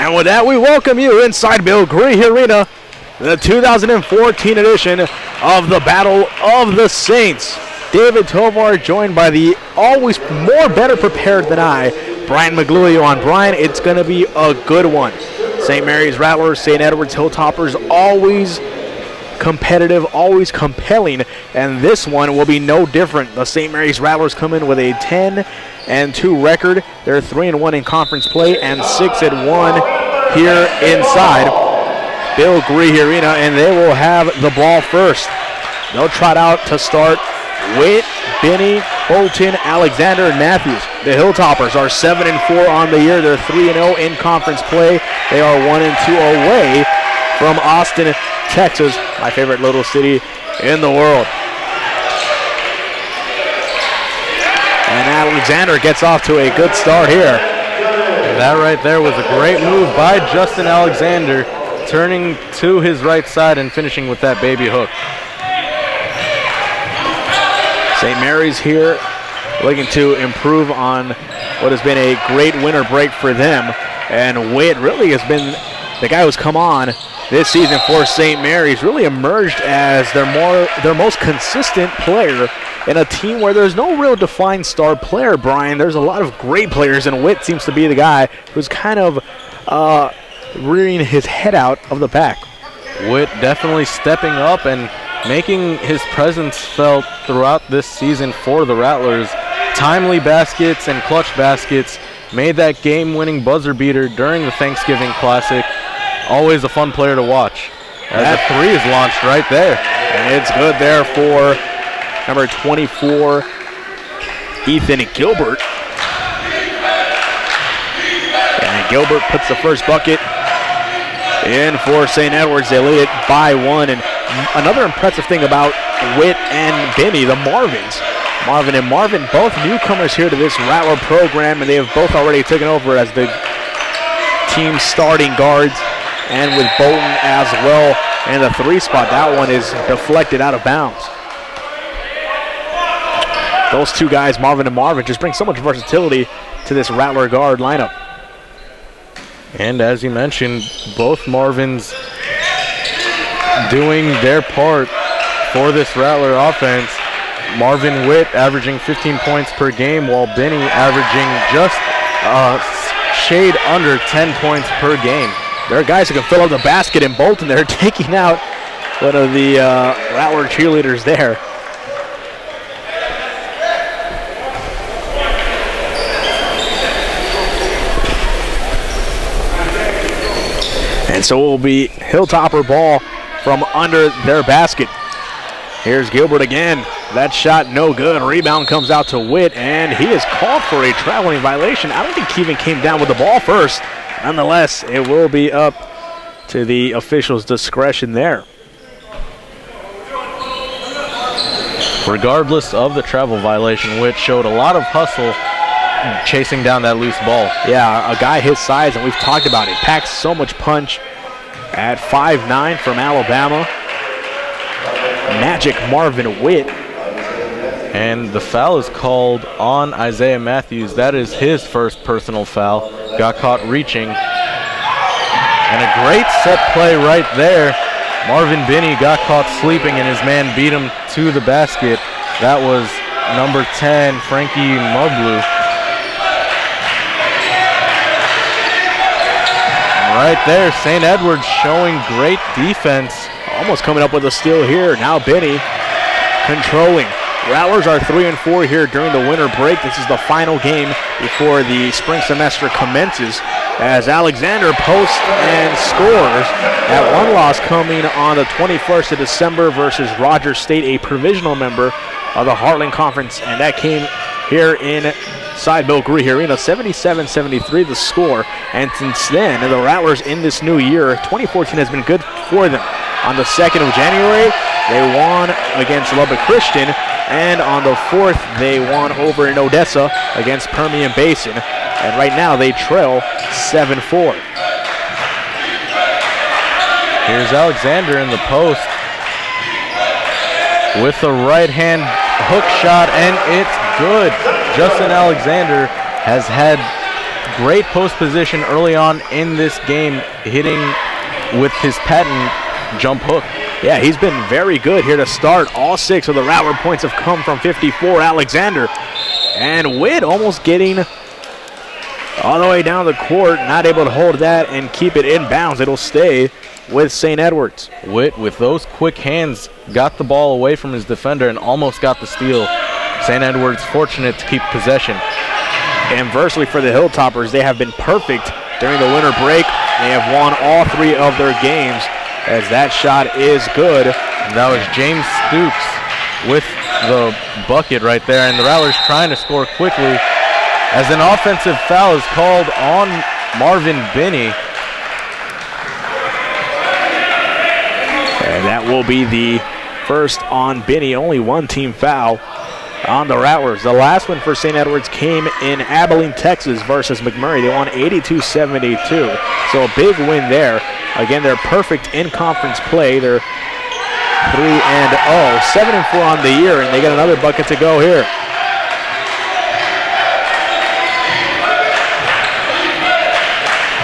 And with that, we welcome you inside Bill Gree Arena, the 2014 edition of the Battle of the Saints. David Tovar joined by the always more better prepared than I, Brian Maglulio on. Brian, it's going to be a good one. St. Mary's Rattlers, St. Edward's Hilltoppers, always competitive, always compelling, and this one will be no different. The St. Mary's Rattlers come in with a 10-2 record. They're 3-1 in conference play and 6-1 here inside Bill Gree Arena, and they will have the ball first. They'll trot out to start Witt, Binney, Bolton, Alexander, and Matthews. The Hilltoppers are 7-4 on the year. They're 3-0 in conference play. They are 1-2 away from Austin, Texas, my favorite little city in the world. And Alexander gets off to a good start here. That right there was a great move by Justin Alexander, turning to his right side and finishing with that baby hook. St. Mary's here looking to improve on what has been a great winter break for them. And Witt really has been the guy who's come on this season for St. Mary's, really emerged as their most consistent player in a team where there's no real defined star player, Brian. There's a lot of great players, and Witt seems to be the guy who's kind of rearing his head out of the pack. Witt definitely stepping up and making his presence felt throughout this season for the Rattlers. Timely baskets and clutch baskets, made that game-winning buzzer beater during the Thanksgiving Classic. Always a fun player to watch. As a three is launched right there. And it's good there for number 24, Ethan Gilbert. And Gilbert puts the first bucket in for St. Edward's. They lead it by one. And another impressive thing about Witt and Binney, the Marvins. Marvin and Marvin, both newcomers here to this Rattler program, and they have both already taken over as the team starting guards. And with Bolton as well in the three spot, that one is deflected out of bounds. Those two guys, Marvin and Marvin, just bring so much versatility to this Rattler guard lineup. And as you mentioned, both Marvins doing their part for this Rattler offense. Marvin Witt averaging 15 points per game, while Binney averaging just shade under 10 points per game. There are guys who can fill up the basket in Bolton. They're taking out one of the Rattler cheerleaders there. And so it will be Hilltopper ball from under their basket. Here's Gilbert again. That shot no good. Rebound comes out to Witt, and he is called for a traveling violation. I don't think he even came down with the ball first. Nonetheless, it will be up to the officials' discretion there. Regardless of the travel violation, Witt showed a lot of hustle chasing down that loose ball. Yeah, a guy his size, and we've talked about it, packs so much punch at 5'9" from Alabama. Magic Marvin Witt. And the foul is called on Isaiah Matthews. That is his first personal foul. Got caught reaching. And a great set play right there. Marvin Binney got caught sleeping, and his man beat him to the basket. That was number 10, Frankie Muglu. Right there, St. Edward's showing great defense. Almost coming up with a steal here. Now Binney controlling. Rattlers are 3-4 here during the winter break. This is the final game before the spring semester commences, as Alexander posts and scores. That one loss coming on the 21st of December versus Rogers State, a provisional member of the Heartland Conference, and that came here inside Bill Gree Arena. 77-73 the score, and since then, the Rattlers in this new year, 2014 has been good for them. On the 2nd of January, they won against Lubbock Christian, and on the 4th, they won over in Odessa against Permian Basin. And right now, they trail 7-4. Here's Alexander in the post with the right-hand hook shot, and it's good. Justin Alexander has had great post position early on in this game, hitting with his patent jump hook. Yeah, he's been very good here to start. All 6 of the Rattler points have come from 54, Alexander. And Witt almost getting all the way down the court, not able to hold that and keep it in bounds. It'll stay with St. Edwards. Witt, with those quick hands, got the ball away from his defender and almost got the steal. St. Edwards fortunate to keep possession. Inversely for the Hilltoppers, they have been perfect during the winter break. They have won all 3 of their games, as that shot is good. And that was James Stooks with the bucket right there, and the Rattlers trying to score quickly as an offensive foul is called on Marvin Binney. And that will be the first on Binney. Only 1 team foul on the Rattlers. The last one for St. Edwards came in Abilene, Texas versus McMurray. They won 82-72, so a big win there. Again, they're perfect in conference play. They're 3-0, 7-4 on the year, and they got another bucket to go here.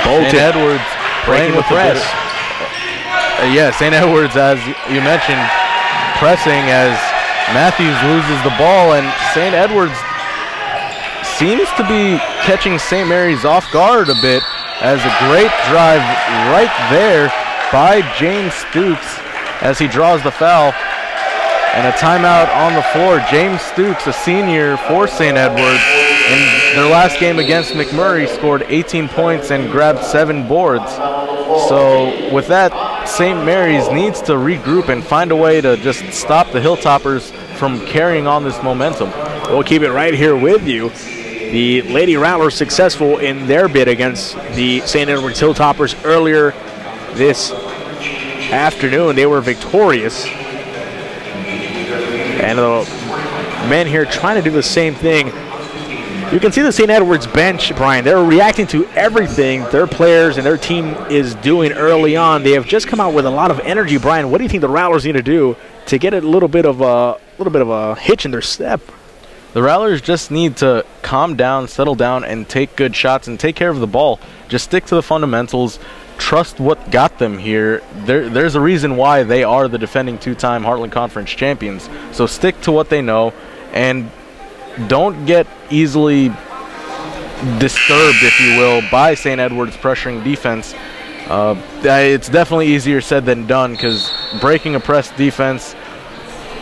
St. Edwards playing with the press. Yeah, St. Edwards, as you mentioned, pressing as Matthews loses the ball, and St. Edwards seems to be catching St. Mary's off guard a bit, as a great drive right there by James Stooks as he draws the foul. And a timeout on the floor. James Stooks, a senior for St. Edwards, in their last game against McMurray, scored 18 points and grabbed 7 boards. So with that, St. Mary's needs to regroup and find a way to just stop the Hilltoppers from carrying on this momentum. We'll keep it right here with you. The Lady Rattlers successful in their bid against the St. Edwards Hilltoppers earlier this afternoon. They were victorious. And the men here trying to do the same thing. You can see the St. Edwards bench, Brian. They're reacting to everything their players and their team is doing early on. They have just come out with a lot of energy, Brian. What do you think the Rattlers need to do to get a little bit of a hitch in their step? The Rattlers just need to calm down, settle down, and take good shots and take care of the ball. Just stick to the fundamentals. Trust what got them here. There's a reason why they are the defending 2-time Heartland Conference champions. So stick to what they know and don't get easily disturbed, if you will, by St. Edwards pressuring defense. It's definitely easier said than done because breaking a press defense,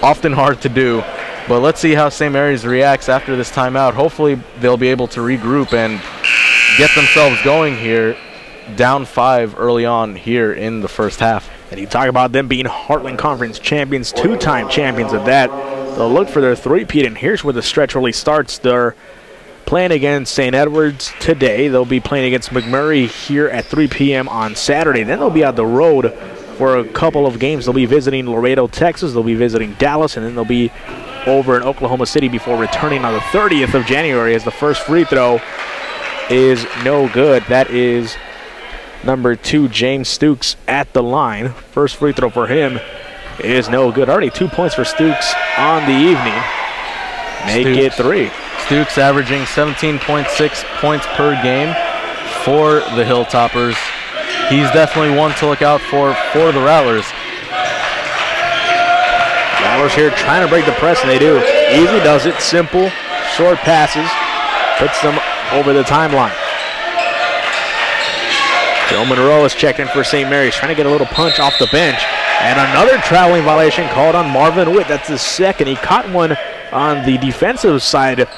often hard to do. But let's see how St. Mary's reacts after this timeout. Hopefully they'll be able to regroup and get themselves going here. Down 5 early on here in the first half. And you talk about them being Heartland Conference champions, 2-time champions of that. They'll look for their three-peat, and here's where the stretch really starts. They're playing against St. Edwards today. They'll be playing against McMurray here at 3 p.m. on Saturday. Then they'll be on the road for a couple of games. They'll be visiting Laredo, Texas. They'll be visiting Dallas, and then they'll be over in Oklahoma City before returning on the 30th of January as the first free throw is no good. That is number 2, James Stooks at the line. First free throw for him is no good. Already 2 points for Stooks on the evening. Make it 3. Stooks averaging 17.6 points per game for the Hilltoppers. He's definitely one to look out for the Rattlers. Rattlers here trying to break the press, and they do. Easy does it. Simple, short passes. Puts them over the timeline. Joe Monroe is checked in for St. Mary's, trying to get a little punch off the bench. And another traveling violation called on Marvin Witt. That's his second. He caught one on the defensive side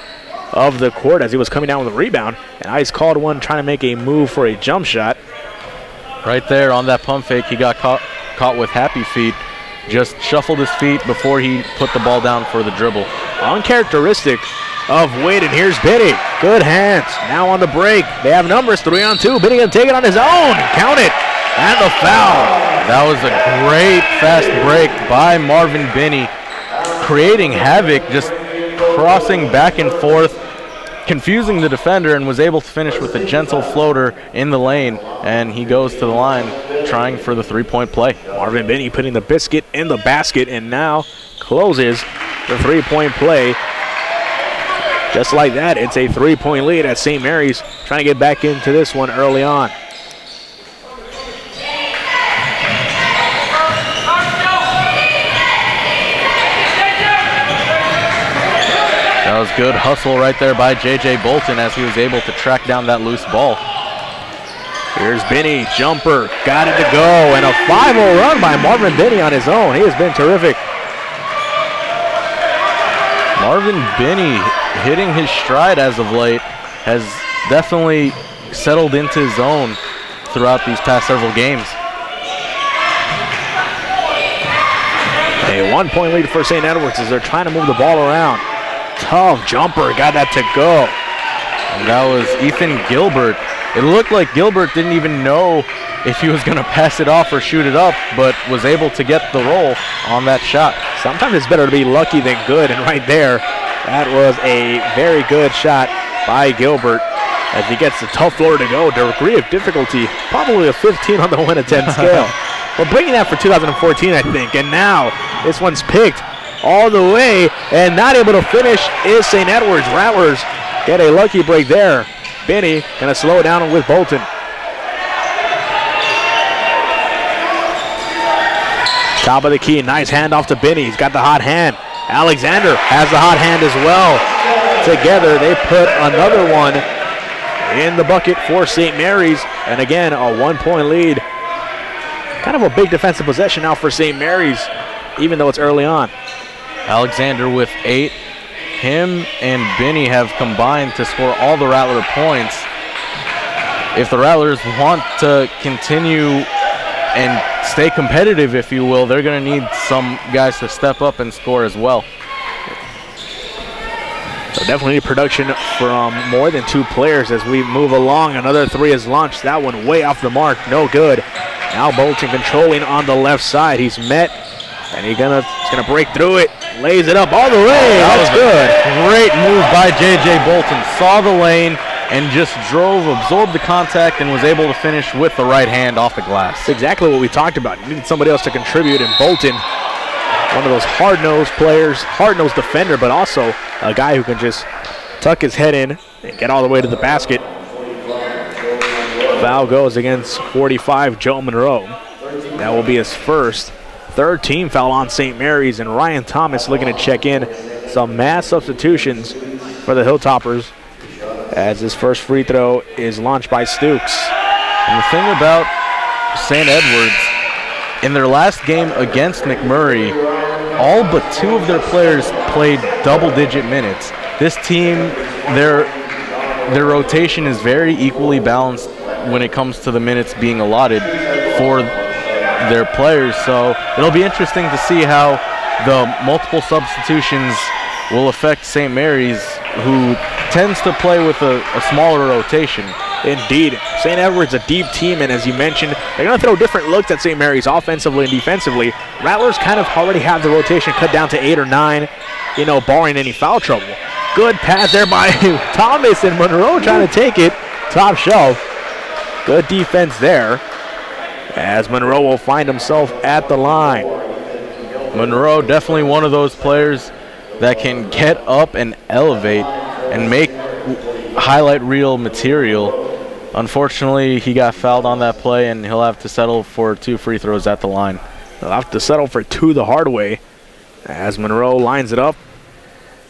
of the court as he was coming down with a rebound. And Ice called one trying to make a move for a jump shot. Right there on that pump fake, he got caught with happy feet. Just shuffled his feet before he put the ball down for the dribble. Uncharacteristic of Witt, and here's Biddy. Good hands. Now on the break. They have numbers, 3-on-2. Biddy gonna take it on his own. Count it. And the foul. That was a great fast break by Marvin Binney, creating havoc, just crossing back and forth, confusing the defender, and was able to finish with a gentle floater in the lane. And he goes to the line trying for the three-point play. Marvin Binney putting the biscuit in the basket and now closes the three-point play. Just like that, it's a 3-point lead at St. Mary's, trying to get back into this one early on. That was good hustle right there by J.J. Bolton as he was able to track down that loose ball. Here's Binney, jumper, got it to go, and a 5-0 run by Marvin Binney on his own. He has been terrific. Marvin Binney hitting his stride as of late, has definitely settled into his own throughout these past several games. A 1-point lead for St. Edwards as they're trying to move the ball around. Tough jumper, got that to go. And that was Ethan Gilbert. It looked like Gilbert didn't even know if he was going to pass it off or shoot it up, but was able to get the roll on that shot. Sometimes it's better to be lucky than good, and right there, that was a very good shot by Gilbert as he gets the tough floor to go. Degree of difficulty, probably a 15 on the 1 to 10 scale. But bringing that for 2014, I think, and now this one's picked all the way, and not able to finish is St. Edwards. Rattlers get a lucky break there. Binney gonna slow it down with Bolton. Top of the key, nice handoff to Binney. He's got the hot hand. Alexander has the hot hand as well. Together, they put another one in the bucket for St. Mary's, and again, a 1-point lead. Kind of a big defensive possession now for St. Mary's, even though it's early on. Alexander with 8. Him and Binney have combined to score all the Rattler points. If the Rattlers want to continue and stay competitive, if you will, they're going to need some guys to step up and score as well. So definitely need production from more than 2 players as we move along. Another 3 is launched. That one way off the mark, no good. Now Bolton controlling on the left side. He's met, and he's gonna break through it. Lays it up all the way. That's good. Great move by J.J. Bolton. Saw the lane and just drove, absorbed the contact, and was able to finish with the right hand off the glass. That's exactly what we talked about. You needed somebody else to contribute, and Bolton, one of those hard-nosed players, hard-nosed defender, but also a guy who can just tuck his head in and get all the way to the basket. Foul goes against 45, Joe Monroe. That will be his first. 3rd team foul on St. Mary's, and Ryan Thomas looking to check in. Some mass substitutions for the Hilltoppers as his first free throw is launched by Stukes. And the thing about St. Edwards, in their last game against McMurray, all but 2 of their players played double-digit minutes. This team, their rotation is very equally balanced when it comes to the minutes being allotted for their players, so it'll be interesting to see how the multiple substitutions will affect St. Mary's, who tends to play with a smaller rotation. Indeed. St. Edwards a deep team, and as you mentioned, they're going to throw different looks at St. Mary's offensively and defensively. Rattlers kind of already have the rotation cut down to 8 or 9, barring any foul trouble. Good pass there by Thomas, and Monroe trying to take it top shelf. Good defense there, as Monroe will find himself at the line. Monroe, definitely one of those players that can get up and elevate and make highlight reel material. Unfortunately, he got fouled on that play, and he'll have to settle for 2 free throws at the line. He'll have to settle for 2 the hard way as Monroe lines it up.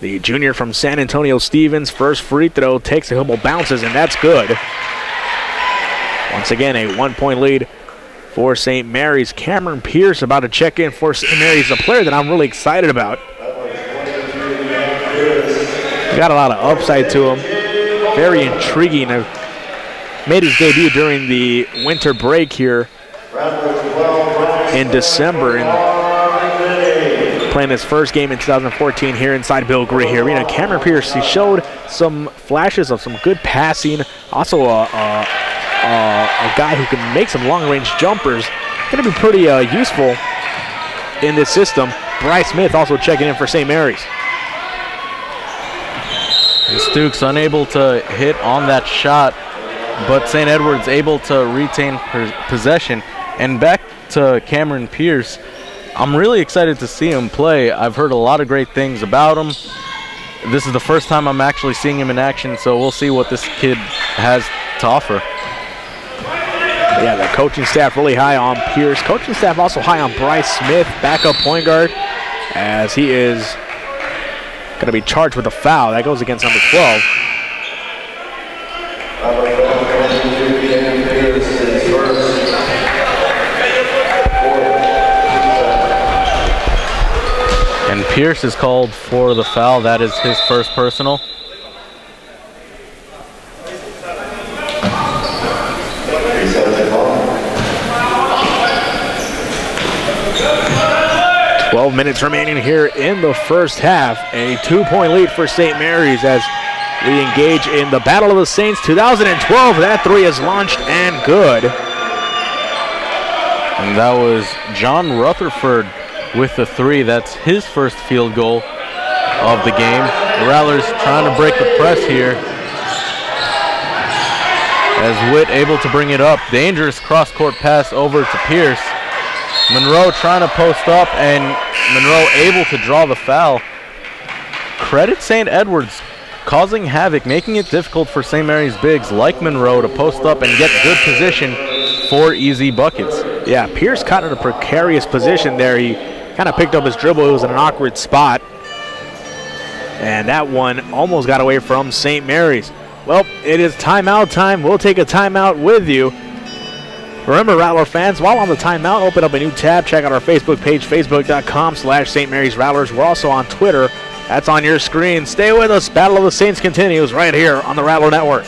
The junior from San Antonio Stevens, first free throw, takes a couple bounces, and that's good. Once again, a 1-point lead for St. Mary's. Cameron Pierce about to check in for St. Mary's, a player that I'm really excited about. Got a lot of upside to him. Very intriguing. Made his debut during the winter break here in December, and playing his first game in 2014 here inside Bill Gray Arena. Cameron Pierce, he showed some flashes of some good passing. Also a guy who can make some long-range jumpers. Going to be pretty useful in this system. Bryce Smith also checking in for St. Mary's. And Stukes unable to hit on that shot, but St. Edwards able to retain possession. And back to Cameron Pierce, I'm really excited to see him play. I've heard a lot of great things about him. this is the first time I'm actually seeing him in action, so we'll see what this kid has to offer. Yeah, the coaching staff really high on Pierce. Coaching staff also high on Bryce Smith, backup point guard, as he is going to be charged with a foul. That goes against number 12. And Pierce is called for the foul. That is his first personal. "12 minutes remaining here in the first half. A 2-point lead for St. Mary's as we engage in the Battle of the Saints 2012. That three is launched and good. And that was John Rutherford with the three. That's his first field goal of the game. The Rattlers trying to break the press here. As Witt able to bring it up. Dangerous cross-court pass over to Pierce. Monroe trying to post up, and Monroe able to draw the foul. Credit St. Edwards causing havoc, making it difficult for St. Mary's bigs like Monroe to post up and get good position for easy buckets. Yeah, Pierce caught in a precarious position there. He kind of picked up his dribble. It was in an awkward spot. And that one almost got away from St. Mary's. Well, it is timeout time. We'll take a timeout with you. Remember, Rattler fans, while on the timeout, open up a new tab. Check out our Facebook page, facebook.com/St. Mary's Rattlers. We're also on Twitter. That's on your screen. Stay with us. Battle of the Saints continues right here on the Rattler Network.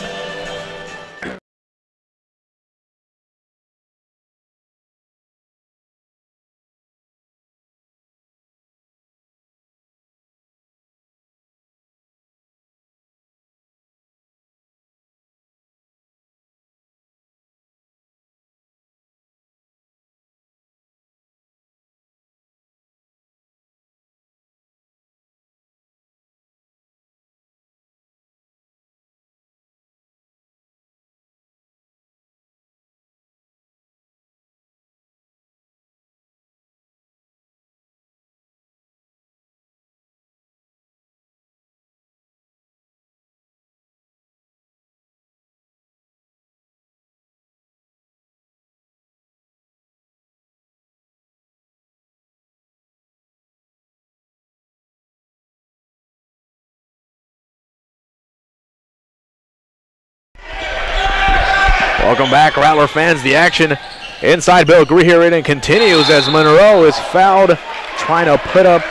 Welcome back, Rattler fans. The action inside Bill Greer Arena continues as Monroe is fouled, trying to put up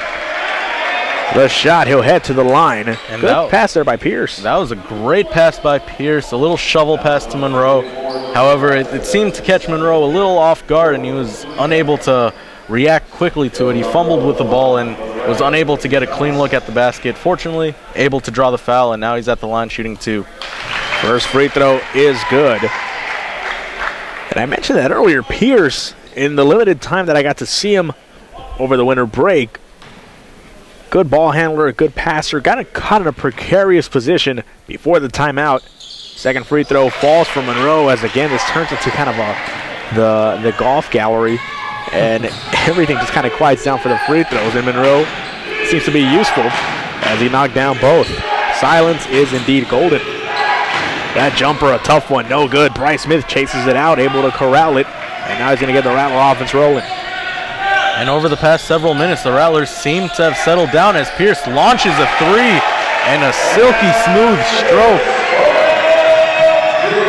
the shot. He'll head to the line. And good pass there by Pierce. That was a great pass by Pierce, a little shovel pass to Monroe. However, it seemed to catch Monroe a little off guard, and he was unable to react quickly to it. He fumbled with the ball and was unable to get a clean look at the basket. Fortunately, able to draw the foul, and now he's at the line shooting two. First free throw is good. And I mentioned that earlier, Pierce, in the limited time that I got to see him over the winter break, good ball handler, good passer, got caught in a precarious position before the timeout. Second free throw falls for Monroe, as again this turns into kind of the golf gallery, and everything just kind of quiets down for the free throws, and Monroe seems to be useful as he knocked down both. Silence is indeed golden. That jumper, a tough one, no good. Bryce Smith chases it out, able to corral it, and now he's going to get the Rattler offense rolling. And over the past several minutes, the Rattlers seem to have settled down as Pierce launches a three and a silky smooth stroke.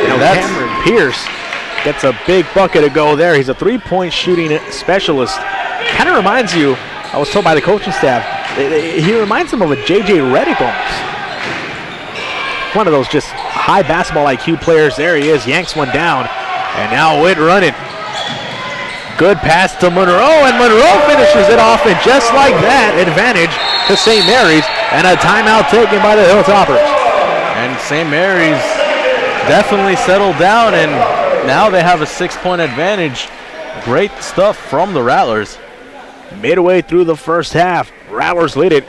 You know, Cameron Pierce gets a big bucket to go there. He's a three-point shooting specialist. Kind of reminds you, I was told by the coaching staff, he reminds them of a J.J. Redick almost. One of those just high basketball IQ players. There he is, yanks one down, and now Witt running. Good pass to Monroe, and Monroe finishes it off, and just like that, advantage to St. Mary's, and a timeout taken by the Hilltoppers. And St. Mary's definitely settled down, and now they have a 6-point advantage. Great stuff from the Rattlers. Midway through the first half, Rattlers lead it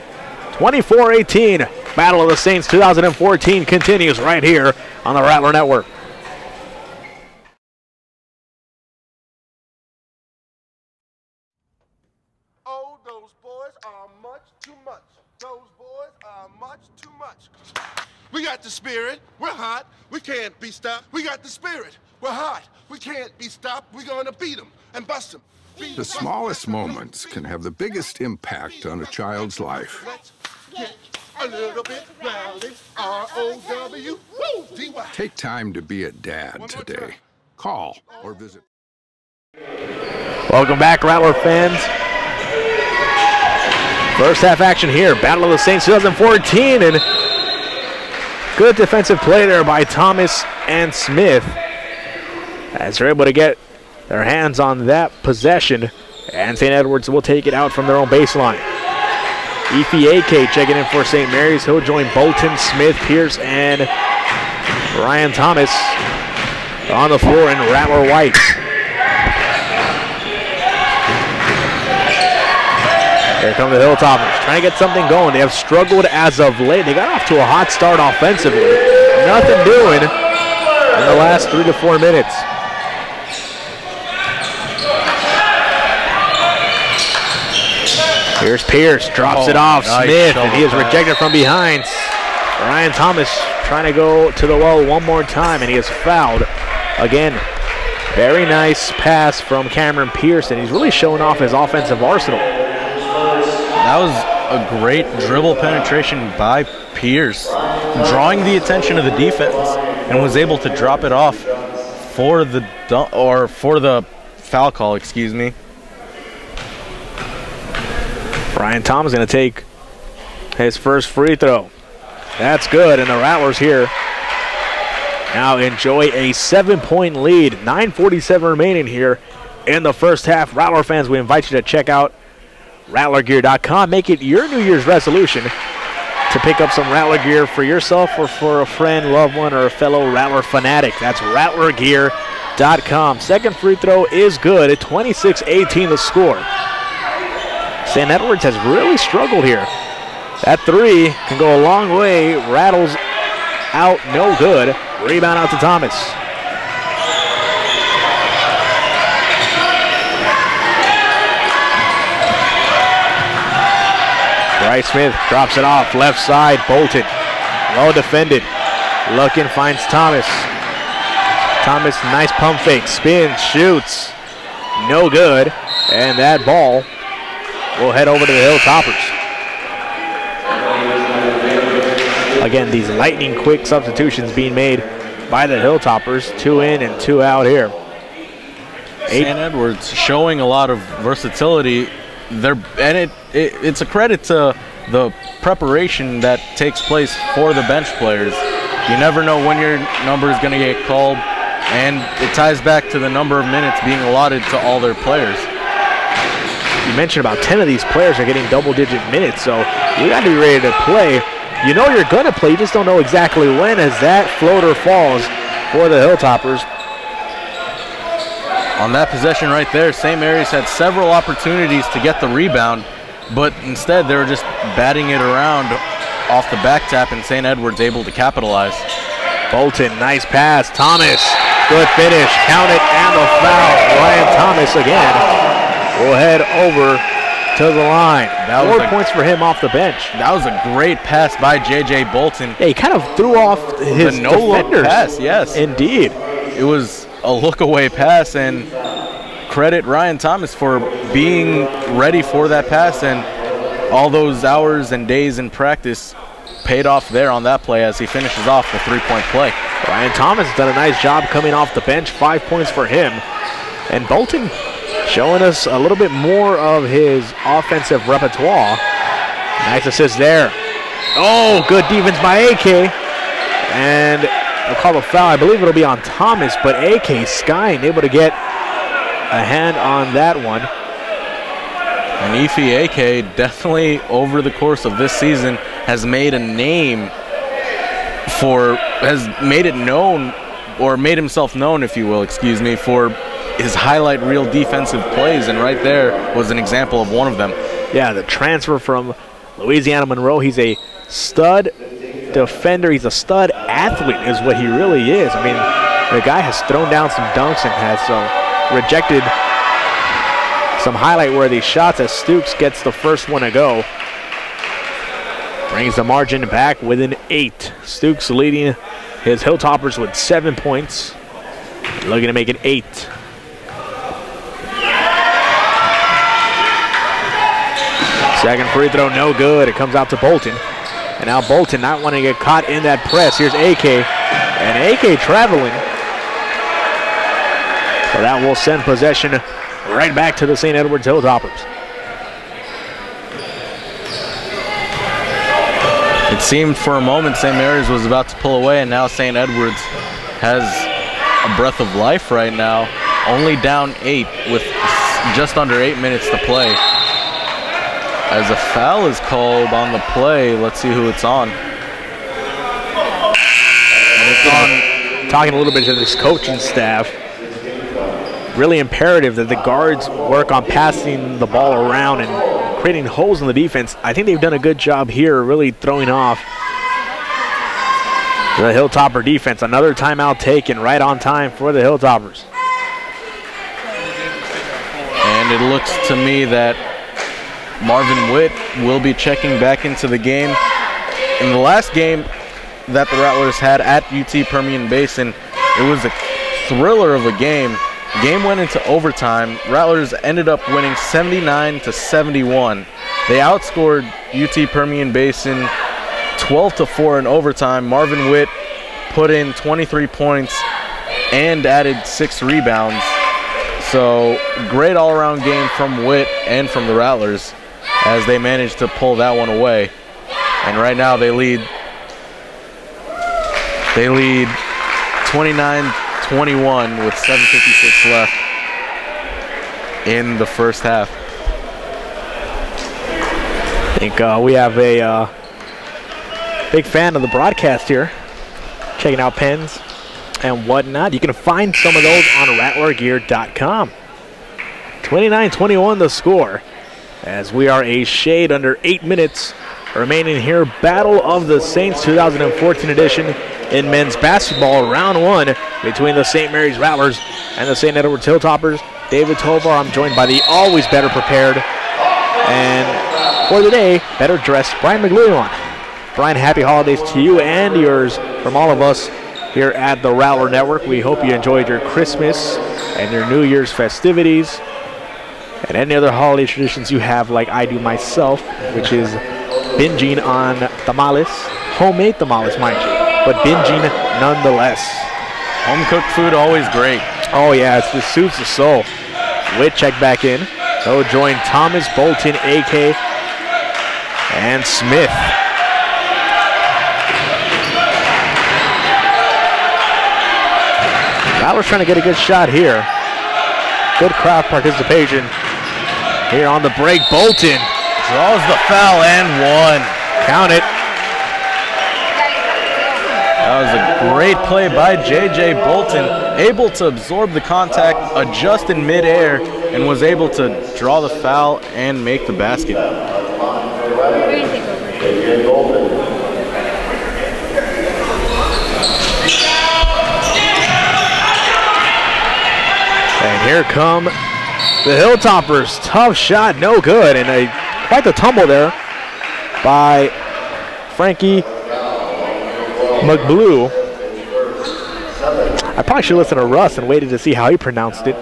24-18. Battle of the Saints 2014 continues right here on the Rattler Network. Oh, those boys are much too much. Those boys are much Too much. We got the spirit. We're hot. We can't be stopped. We got the spirit. We're hot. We can't be stopped. We're going to beat them and bust them. The smallest moments can have the biggest impact on a child's life. Let's get a little bit rowdy. R-O-W-D-Y. Take time to be a dad today. Call or visit. Welcome back, Rattler fans. First half action here. Battle of the Saints 2014. And good defensive play there by Thomas and Smith, as they're able to get their hands on that possession, and St. Edwards will take it out from their own baseline. Efe checking in for St. Mary's. He'll join Bolton, Smith, Pierce, and Ryan Thomas on the floor in Rattler white. Here come the Hilltoppers, trying to get something going. They have struggled as of late. They got off to a hot start offensively. Nothing doing in the last 3 to 4 minutes. Here's Pierce, drops it off. Nice Smith, and he is rejected from behind. Ryan Thomas trying to go to the well one more time, and he is fouled again. Very nice pass from Cameron Pierce, and he's really showing off his offensive arsenal. That was a great dribble penetration by Pierce, drawing the attention of the defense, and was able to drop it off for the foul call, excuse me. Ryan Thomas going to take his first free throw. That's good, and the Rattlers here now enjoy a 7-point lead. 9:47 remaining here in the first half. Rattler fans, we invite you to check out RattlerGear.com. Make it your New Year's resolution to pick up some Rattler gear for yourself or for a friend, loved one, or a fellow Rattler fanatic. That's RattlerGear.com. Second free throw is good at 26-18 the score. St. Edwards has really struggled here. That three can go a long way. Rattles out, no good. Rebound out to Thomas. Bryce Smith drops it off, left side, Bolton. Well defended. Looking, finds Thomas. Thomas, nice pump fake, spins, shoots. No good. And that ball will head over to the Hilltoppers. Again, these lightning quick substitutions being made by the Hilltoppers. 2 in and 2 out here. St. Edwards showing a lot of versatility. It's a credit to the preparation that takes place for the bench players. You never know when your number is going to get called, and it ties back to the number of minutes being allotted to all their players. You mentioned about 10 of these players are getting double-digit minutes, so you got to be ready to play. You know you're going to play, you just don't know exactly when, as that floater falls for the Hilltoppers. On that possession right there, St. Mary's had several opportunities to get the rebound, but instead they were just batting it around off the back tap, and St. Edwards able to capitalize. Bolton, nice pass. Thomas, good finish. Count it, and the foul. Ryan Thomas again will head over to the line. 4 points for him off the bench. That was a great pass by J.J. Bolton. Yeah, he kind of threw off his no-look pass, yes. Indeed. It was a look-away pass, and credit Ryan Thomas for being ready for that pass, and all those hours and days in practice paid off there on that play as he finishes off the three-point play. Ryan Thomas has done a nice job coming off the bench. 5 points for him. And Bolton showing us a little bit more of his offensive repertoire. Nice assist there. Oh, good defense by AK. And they'll call a foul. I believe it'll be on Thomas, but AK skying, able to get a hand on that one. And Efe AK definitely over the course of this season has made a name has made it known, or made himself known, if you will, excuse me, for his highlight reel defensive plays, and right there was an example of one of them. Yeah, the transfer from Louisiana Monroe. He's a stud defender. He's a stud athlete is what he really is. I mean, the guy has thrown down some dunks and has rejected some highlight-worthy shots as Stooks gets the first one to go. Brings the margin back within 8. Stukes leading his Hilltoppers with 7 points. Looking to make it 8. Second free throw, no good. It comes out to Bolton. And now Bolton not wanting to get caught in that press. Here's AK. And AK traveling. So that will send possession right back to the St. Edward's Hilltoppers. It seemed for a moment St. Mary's was about to pull away, and now St. Edward's has a breath of life right now. Only down 8 with just under 8 minutes to play. As a foul is called on the play, let's see who it's on. And it's on. Talking a little bit to this coaching staff. Really imperative that the guards work on passing the ball around and creating holes in the defense. I think they've done a good job here, really throwing off the Hilltopper defense. Another timeout taken right on time for the Hilltoppers. And it looks to me that Marvin Witt will be checking back into the game. In the last game that the Rattlers had at UT Permian Basin, it was a thriller of a game. The game went into overtime. Rattlers ended up winning 79-71. They outscored UT Permian Basin 12-4 in overtime. Marvin Witt put in 23 points and added 6 rebounds. So great all-around game from Witt and from the Rattlers as they managed to pull that one away. And right now they lead 29-21 with 7:56 left in the first half. I think we have a big fan of the broadcast here, checking out pens and whatnot. You can find some of those on rattlergear.com. 29-21 the score, as we are a shade under 8 minutes remaining here. Battle of the Saints 2014 edition in men's basketball, round 1 between the St. Mary's Rattlers and the St. Edward's Hilltoppers. David Tovar, I'm joined by the always better prepared and for the day better dressed Brian McLeon. Brian, happy holidays to you and yours from all of us here at the Rattler Network. We hope you enjoyed your Christmas and your New Year's festivities and any other holiday traditions you have, like I do myself, which is binging on tamales, homemade tamales, mind you, but binging nonetheless. Home-cooked food, always great. Oh yeah, it suits the soul. Witt check back in. He'll join Thomas, Bolton, AK, and Smith. Rattlers trying to get a good shot here. Good crowd participation here on the break. Bolton Draws the foul and 1. count it. That was a great play by J.J. Bolton, able to absorb the contact, adjust in midair, and was able to draw the foul and make the basket. And here come the Hilltoppers. Tough shot, no good, and quite the tumble there by Frankie McBlue. I probably should listen to Russ and waited to see how he pronounced it.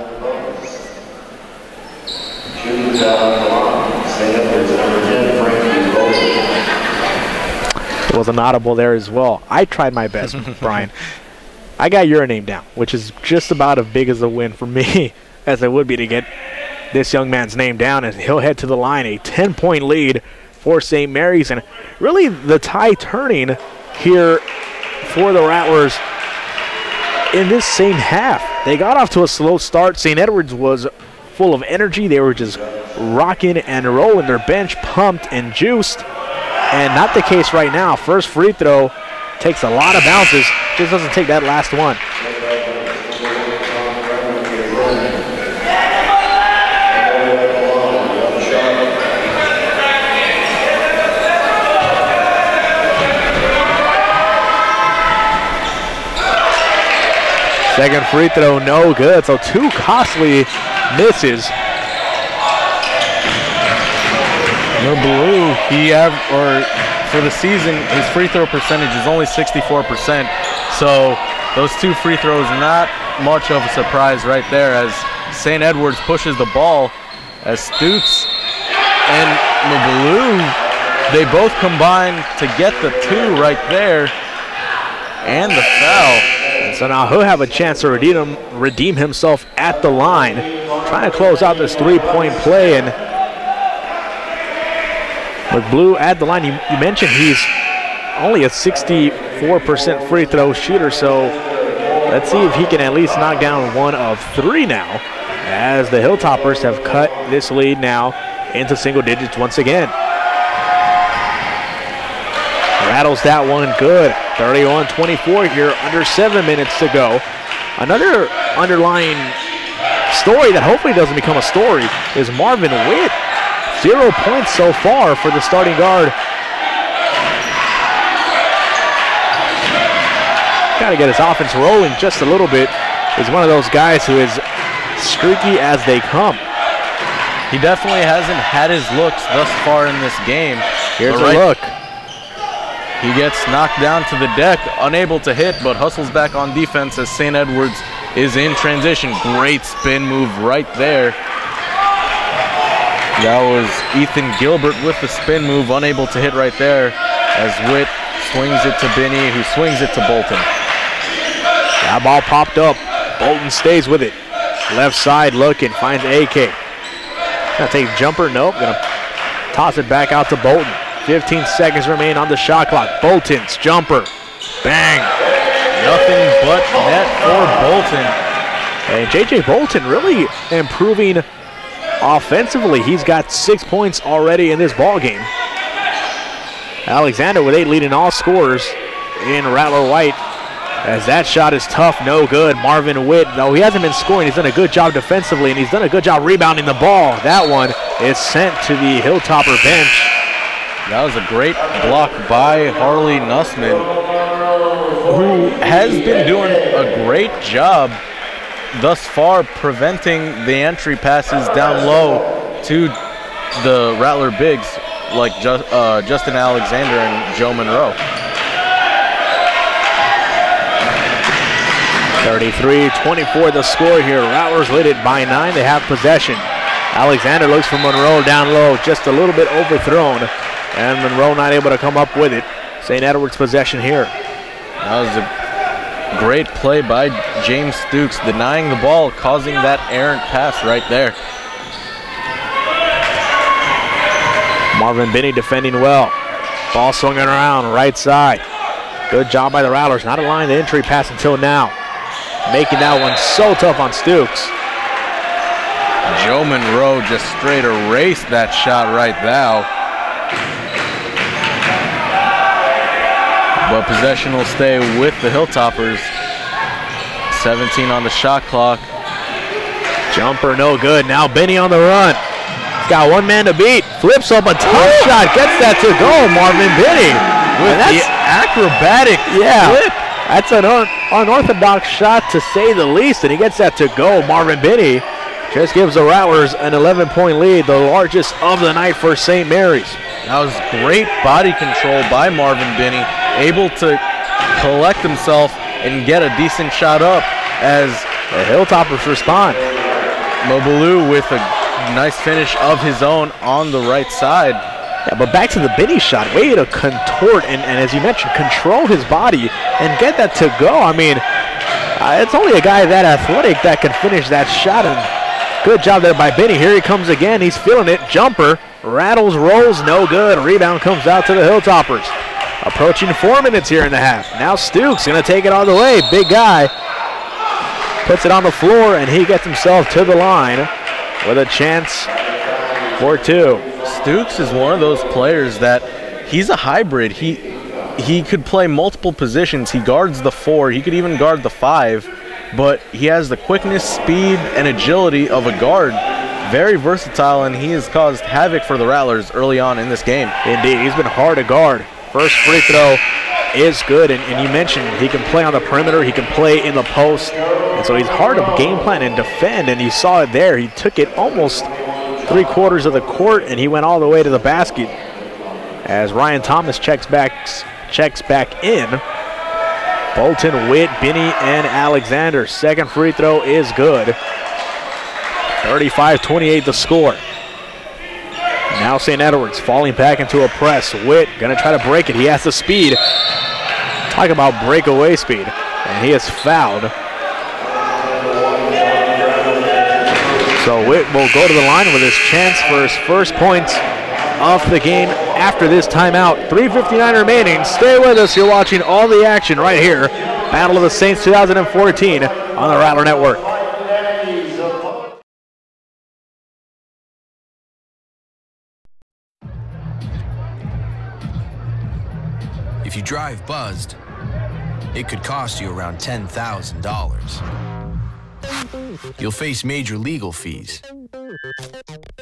It was an audible there as well. I tried my best, Brian. I got your name down, which is just about as big as a win for me as it would be to get this young man's name down, and he'll head to the line. A 10-point lead for St. Mary's, and really the tide turning here for the Rattlers in this same half. They got off to a slow start. St. Edward's was full of energy. They were just rocking and rolling, their bench pumped and juiced, and not the case right now. First free throw takes a lot of bounces, just doesn't take that last one. Second free throw, no good. So 2 costly misses. McBlue, for the season, his free throw percentage is only 64%. So those 2 free throws, not much of a surprise right there as St. Edwards pushes the ball as Stukes and Mabalou, they both combine to get the 2 right there and the foul. And so now he'll have a chance to redeem himself at the line, trying to close out this 3-point play. And with Blue at the line, you mentioned he's only a 64% free throw shooter, so let's see if he can at least knock down 1 of 3 now, as the Hilltoppers have cut this lead now into single digits once again. Rattles that one good. 31-24 here, under 7 minutes to go. Another underlying story that hopefully doesn't become a story is Marvin Witt. 0 points so far for the starting guard. Got to get his offense rolling just a little bit. He's one of those guys who is streaky as they come. He definitely hasn't had his looks thus far in this game. Here's a look. He gets knocked down to the deck, unable to hit, but hustles back on defense as St. Edwards is in transition. Great spin move right there. That was Ethan Gilbert with the spin move, unable to hit right there as Witt swings it to Binney, who swings it to Bolton. That ball popped up. Bolton stays with it. Left side looking, finds AK. Gonna take jumper, nope. Gonna toss it back out to Bolton. 15 seconds remain on the shot clock. Bolton's jumper. Bang. Nothing but net for Bolton. And J.J. Bolton really improving offensively. He's got 6 points already in this ball game. Alexander with 8 leading all scorers in Rattler White. As that shot is tough, no good. Marvin Witt, though he hasn't been scoring, he's done a good job defensively, and he's done a good job rebounding the ball. That one is sent to the Hilltopper bench. That was a great block by Harley Nussman, who has been doing a great job thus far preventing the entry passes down low to the Rattler bigs like Justin Alexander and Joe Monroe. 33-24 the score here. Rattlers lead it by 9. They have possession. Alexander looks for Monroe down low, just a little bit overthrown, and Monroe not able to come up with it. St. Edwards possession here. That was a great play by James Stukes, denying the ball, causing that errant pass right there. Marvin Binney defending well. Ball swinging around right side. Good job by the Rattlers. Not allowing the entry pass until now. Making that one so tough on Stukes. Joe Monroe just straight erased that shot right now. But possession will stay with the Hilltoppers. 17 on the shot clock. Jumper no good. Now Binney on the run. He's got one man to beat. Flips up a tough shot. Gets that to go. Marvin Binney. With the acrobatic flip. That's an unorthodox shot to say the least, and he gets that to go. Marvin Binney just gives the Rattlers an 11-point lead, the largest of the night for St. Mary's. That was great body control by Marvin Binney, able to collect himself and get a decent shot up as the Hilltoppers respond. Mabalou with a nice finish of his own on the right side. Yeah, but back to the Binney shot, way to contort and as you mentioned, control his body and get that to go. I mean, it's only a guy that athletic that can finish that shot, and good job there by Binney. Here he comes again, he's feeling it. Jumper, rattles, rolls, no good. Rebound comes out to the Hilltoppers. Approaching 4 minutes here in the half. Now Stukes gonna take it all the way. Big guy puts it on the floor, and he gets himself to the line with a chance for 2. Stukes is one of those players that he's a hybrid. He could play multiple positions. He guards the 4. He could even guard the 5. But he has the quickness, speed, and agility of a guard. Very versatile, and he has caused havoc for the Rattlers early on in this game. Indeed, he's been hard to guard. First free throw is good, and you mentioned he can play on the perimeter. He can play in the post. And so he's hard to game plan and defend, and you saw it there. He took it almost 3/4 of the court, and he went all the way to the basket. as Ryan Thomas checks back in. Bolton, Witt, Binney, and Alexander. Second free throw is good. 35-28 the score. Now St. Edward's falling back into a press. Witt gonna try to break it. He has the speed. Talk about breakaway speed. And he is fouled. So Witt will go to the line with his chance for his first points of the game after this timeout. 3:59 remaining. Stay with us. You're watching all the action right here. Battle of the Saints 2014 on the Rattler Network. If you drive buzzed, it could cost you around $10,000. You'll face major legal fees,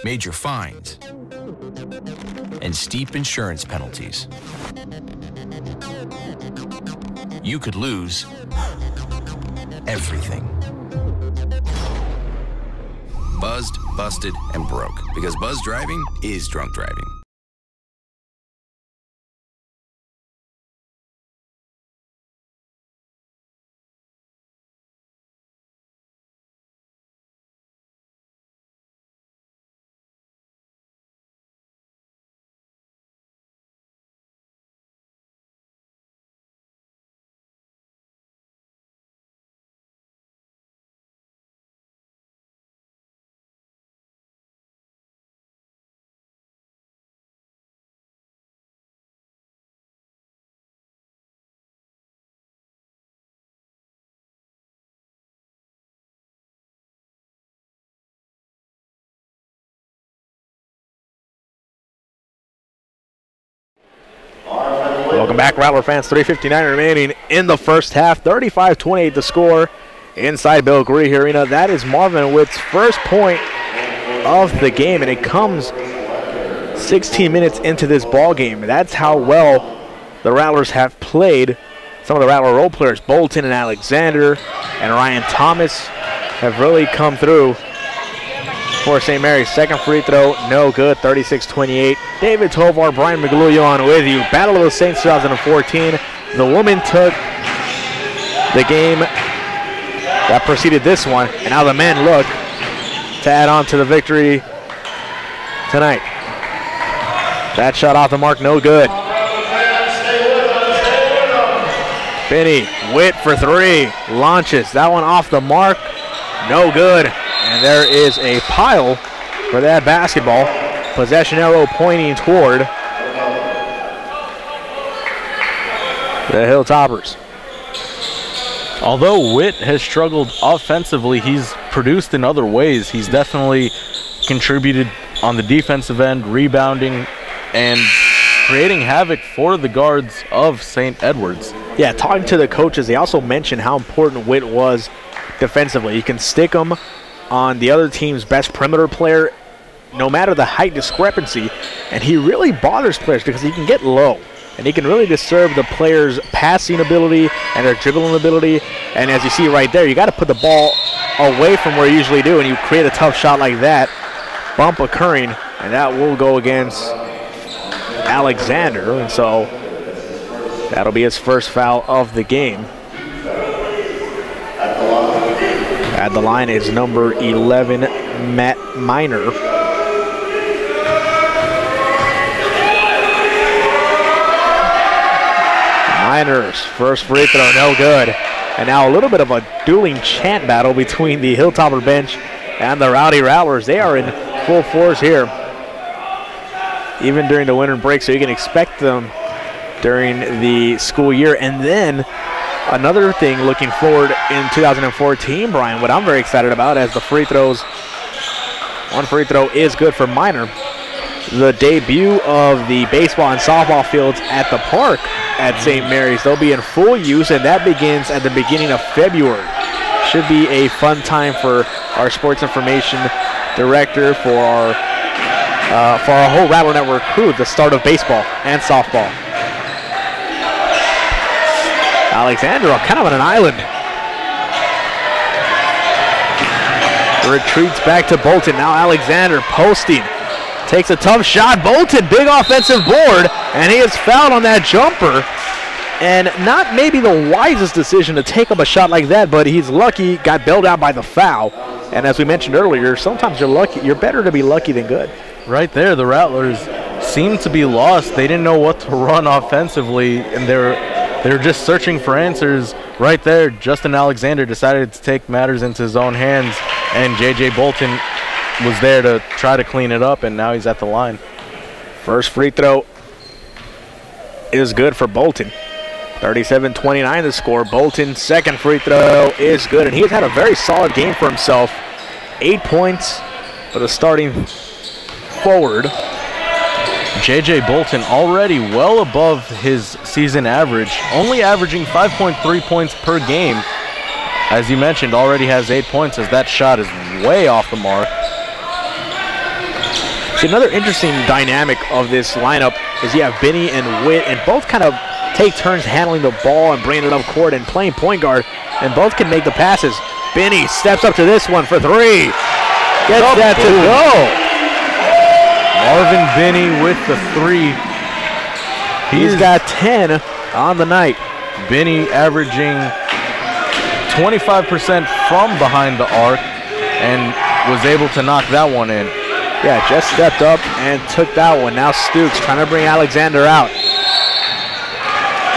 major fines, and steep insurance penalties. You could lose everything. Buzzed, busted, and broke, because buzz driving is drunk driving. Welcome back, Rattler fans. 3:59 remaining in the first half. 35-28 the score inside Bill Gree Arena. That is Marvin Witt's first point of the game, and it comes 16 minutes into this ball game. That's how well the Rattlers have played. Some of the Rattler role players, Bolton and Alexander and Ryan Thomas, have really come through for St. Mary's. Second free throw, no good. 36-28. David Tovar, Brian Maglulio on with you. Battle of the Saints 2014. The women took the game that preceded this one, and now the men look to add on to the victory tonight. That shot off the mark, no good. Binney, Witt for three, launches. That one off the mark, no good. And there is a pile for that basketball. Possession arrow pointing toward the Hilltoppers. Although Witt has struggled offensively, he's produced in other ways. He's definitely contributed on the defensive end, rebounding and creating havoc for the guards of St. Edward's. Yeah, talking to the coaches, they also mentioned how important Witt was defensively. You can stick him on the other team's best perimeter player, no matter the height discrepancy, and he really bothers players because he can get low, and he can really disturb the players' passing ability and their dribbling ability. And as you see right there, you got to put the ball away from where you usually do, and you create a tough shot like that, bump occurring, and that will go against Alexander, and so that'll be his first foul of the game. At the line is number 11, Matt Miner. Miner's first free throw, no good. And now a little bit of a dueling chant battle between the Hilltopper bench and the Rowdy Rattlers. They are in full force here, even during the winter break, so you can expect them during the school year. And then another thing looking forward in 2014, Brian, what I'm very excited about as the free throws, one free throw is good for Miner. The debut of the baseball and softball fields at the park at St. Mary's. They'll be in full use, and that begins at the beginning of February. Should be a fun time for our sports information director, for our whole Rattler Network crew, the start of baseball and softball. Alexander kind of on an island. Retreats back to Bolton. Now Alexander posting takes a tough shot. Bolton, big offensive board, and he is fouled on that jumper. And not maybe the wisest decision to take up a shot like that, but he's lucky, got bailed out by the foul. And as we mentioned earlier, sometimes you're better to be lucky than good. Right there, the Rattlers seemed to be lost. They didn't know what to run offensively, and they were just searching for answers. Right there, Justin Alexander decided to take matters into his own hands, and J.J. Bolton was there to try to clean it up, and now he's at the line. First free throw is good for Bolton. 37-29 the score. Bolton's second free throw is good, and he's had a very solid game for himself. 8 points for the starting forward. J.J. Bolton already well above his season average, only averaging 5.3 points per game. As you mentioned, already has 8 points as that shot is way off the mark. See, another interesting dynamic of this lineup is you have Benny and Witt, and both kind of take turns handling the ball and bringing it up court and playing point guard, and both can make the passes. Benny steps up to this one for three. Gets that to go. Marvin Benny with the three. He's got 10 on the night. Benny averaging 25% from behind the arc and was able to knock that one in. Yeah, just stepped up and took that one. Now Stooks trying to bring Alexander out.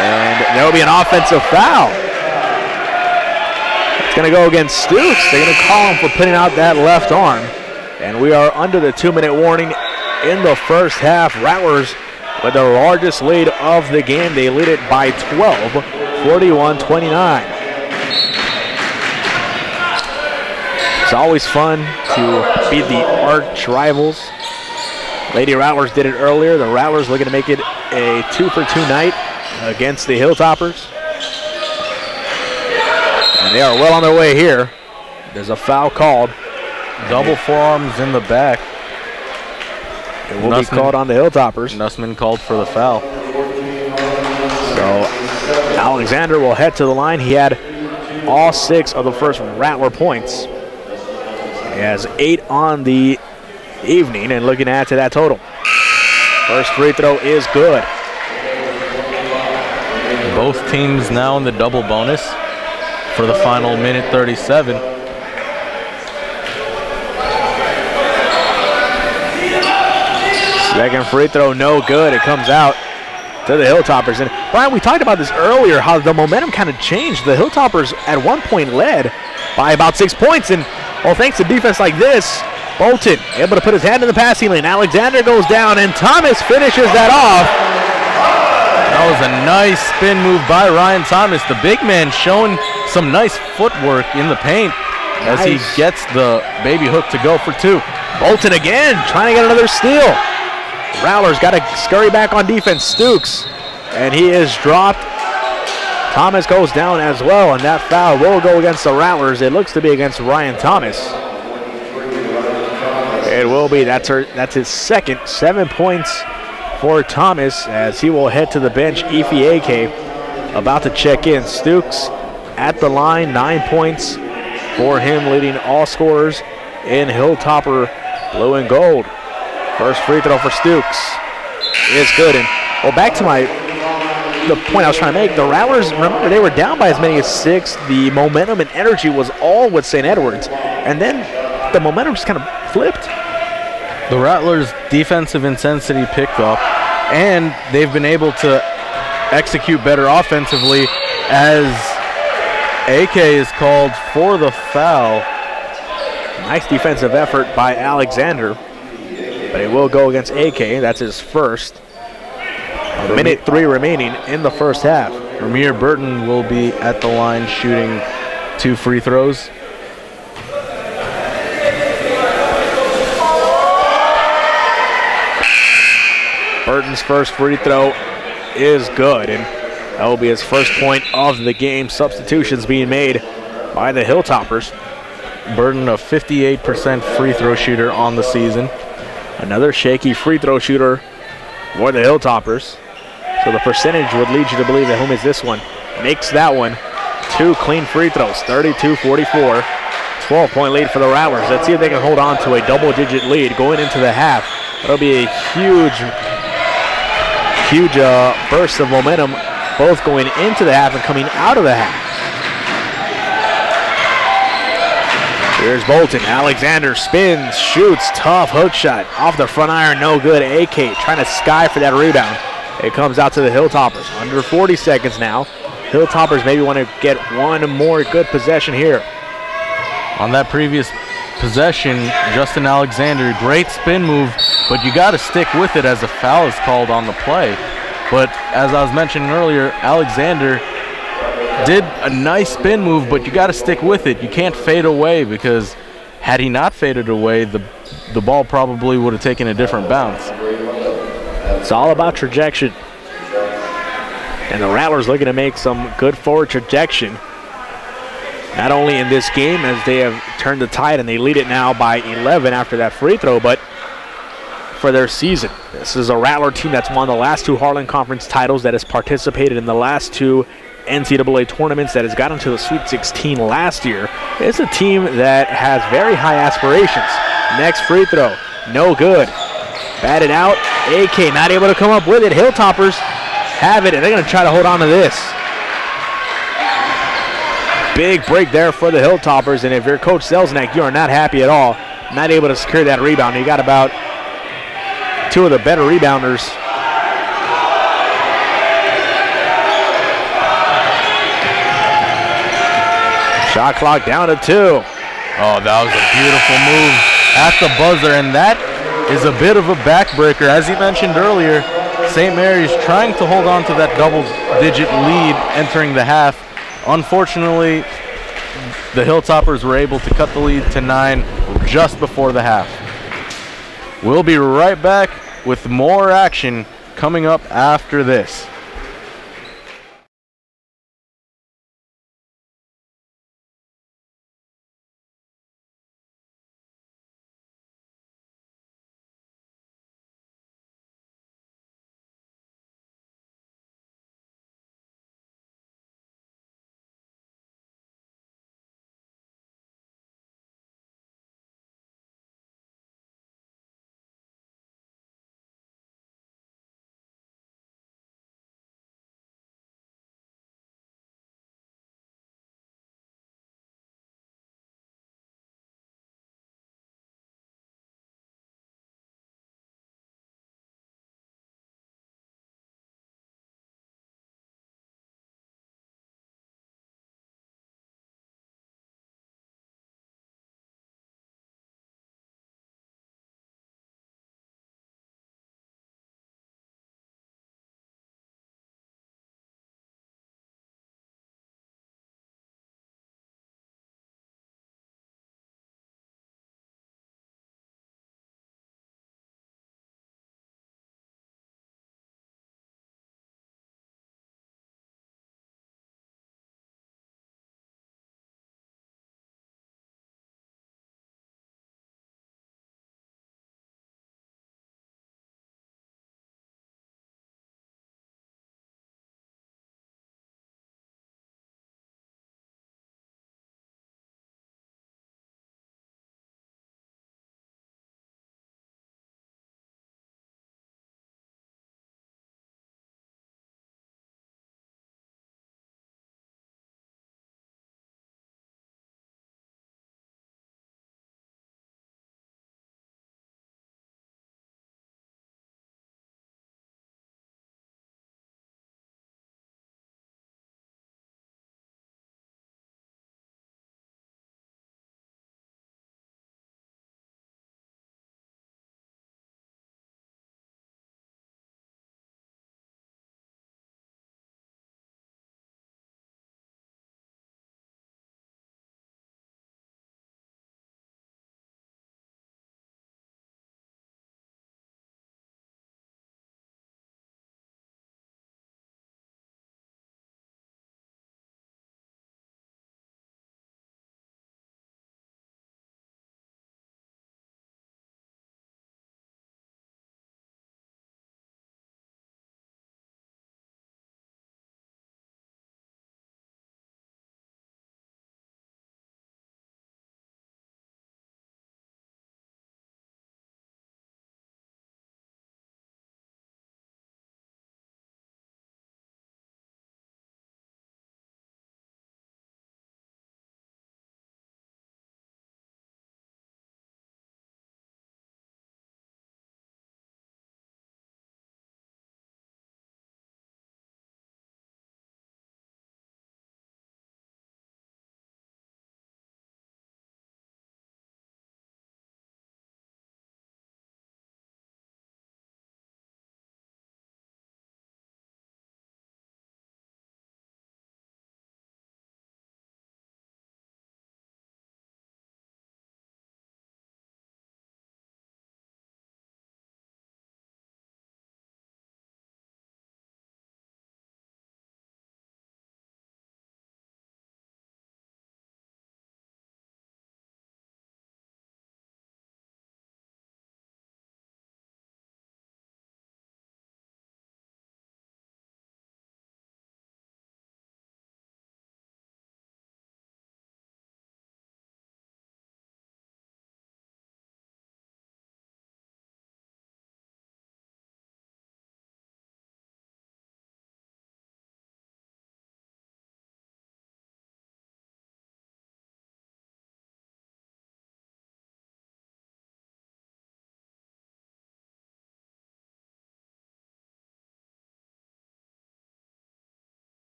And there will be an offensive foul. It's going to go against Stooks. They're going to call him for putting out that left arm. And we are under the 2-minute warning in the first half. Rattlers with the largest lead of the game. They lead it by 12, 41-29. It's always fun to beat the arch rivals. Lady Rattlers did it earlier. The Rattlers looking to make it a 2-for-2 night against the Hilltoppers. And they are well on their way here. There's a foul called. Double forearms in the back. It will be called on the Hilltoppers. Nussman called for the foul. So Alexander will head to the line. He had all 6 of the first Rattler points. He has 8 on the evening and looking to add to that total. First free throw is good. Both teams now in the double bonus for the final minute 37. Second free throw, no good. It comes out to the Hilltoppers. And Brian, we talked about this earlier, how the momentum kind of changed. The Hilltoppers at one point led by about 6 points. And well, thanks to defense like this, Bolton able to put his hand in the passing lane. Alexander goes down, and Thomas finishes that off. That was a nice spin move by Ryan Thomas. The big man showing some nice footwork in the paint as he gets the baby hook to go for 2. Bolton again, trying to get another steal. Rattlers got to scurry back on defense. Stooks, and he is dropped. Thomas goes down as well, and that foul will go against the Rattlers. It looks to be against Ryan Thomas. It will be. That's his second. 7 points for Thomas as he will head to the bench. Ife Ake about to check in. Stooks at the line, 9 points for him, leading all scorers in Hilltopper blue and gold. First free throw for Stooks is good. And well, back to the point I was trying to make. The Rattlers, remember, they were down by as many as 6. The momentum and energy was all with St. Edwards, and then the momentum just kind of flipped. The Rattlers' defensive intensity picked up, and they've been able to execute better offensively as AK is called for the foul. Nice defensive effort by Alexander, but it will go against AK. That's his first. Minute 3 remaining in the first half. Ramir Burton will be at the line shooting 2 free throws. Burton's first free throw is good, and that will be his first point of the game. Substitutions being made by the Hilltoppers. Burton, a 58% free throw shooter on the season. Another shaky free throw shooter for the Hilltoppers. So the percentage would lead you to believe that whom is this one. Makes that one. 2 clean free throws, 32-44. 12-point lead for the Rattlers. Let's see if they can hold on to a double-digit lead going into the half. It'll be a huge burst of momentum, both going into the half and coming out of the half. Here's Bolton. Alexander spins, shoots, tough hook shot. Off the front iron, no good. AK trying to sky for that rebound. It comes out to the Hilltoppers. Under 40 seconds now. Hilltoppers maybe want to get one more good possession here. On that previous possession, Justin Alexander, great spin move, but you got to stick with it as a foul is called on the play. But as I was mentioning earlier, Alexander did a nice spin move, but you got to stick with it. You can't fade away, because had he not faded away, the ball probably would have taken a different bounce. It's all about trajectory. And the Rattlers looking to make some good forward trajectory. Not only in this game, as they have turned the tide and they lead it now by 11 after that free throw, but for their season. This is a Rattler team that's won the last 2 Heartland Conference titles, that has participated in the last 2 NCAA tournaments, that has gotten to the Sweet 16 last year. It's a team that has very high aspirations. Next free throw, no good. Batted out, AK not able to come up with it. Hilltoppers have it, and they're going to try to hold on to this. Big break there for the Hilltoppers, and if you're Coach Selznick, you are not happy at all. Not able to secure that rebound. You got about 2 of the better rebounders. Shot clock down to 2. Oh, that was a beautiful move at the buzzer, and that is a bit of a backbreaker. As you mentioned earlier, St. Mary's trying to hold on to that double-digit lead entering the half. Unfortunately, the Hilltoppers were able to cut the lead to 9 just before the half. We'll be right back with more action coming up after this.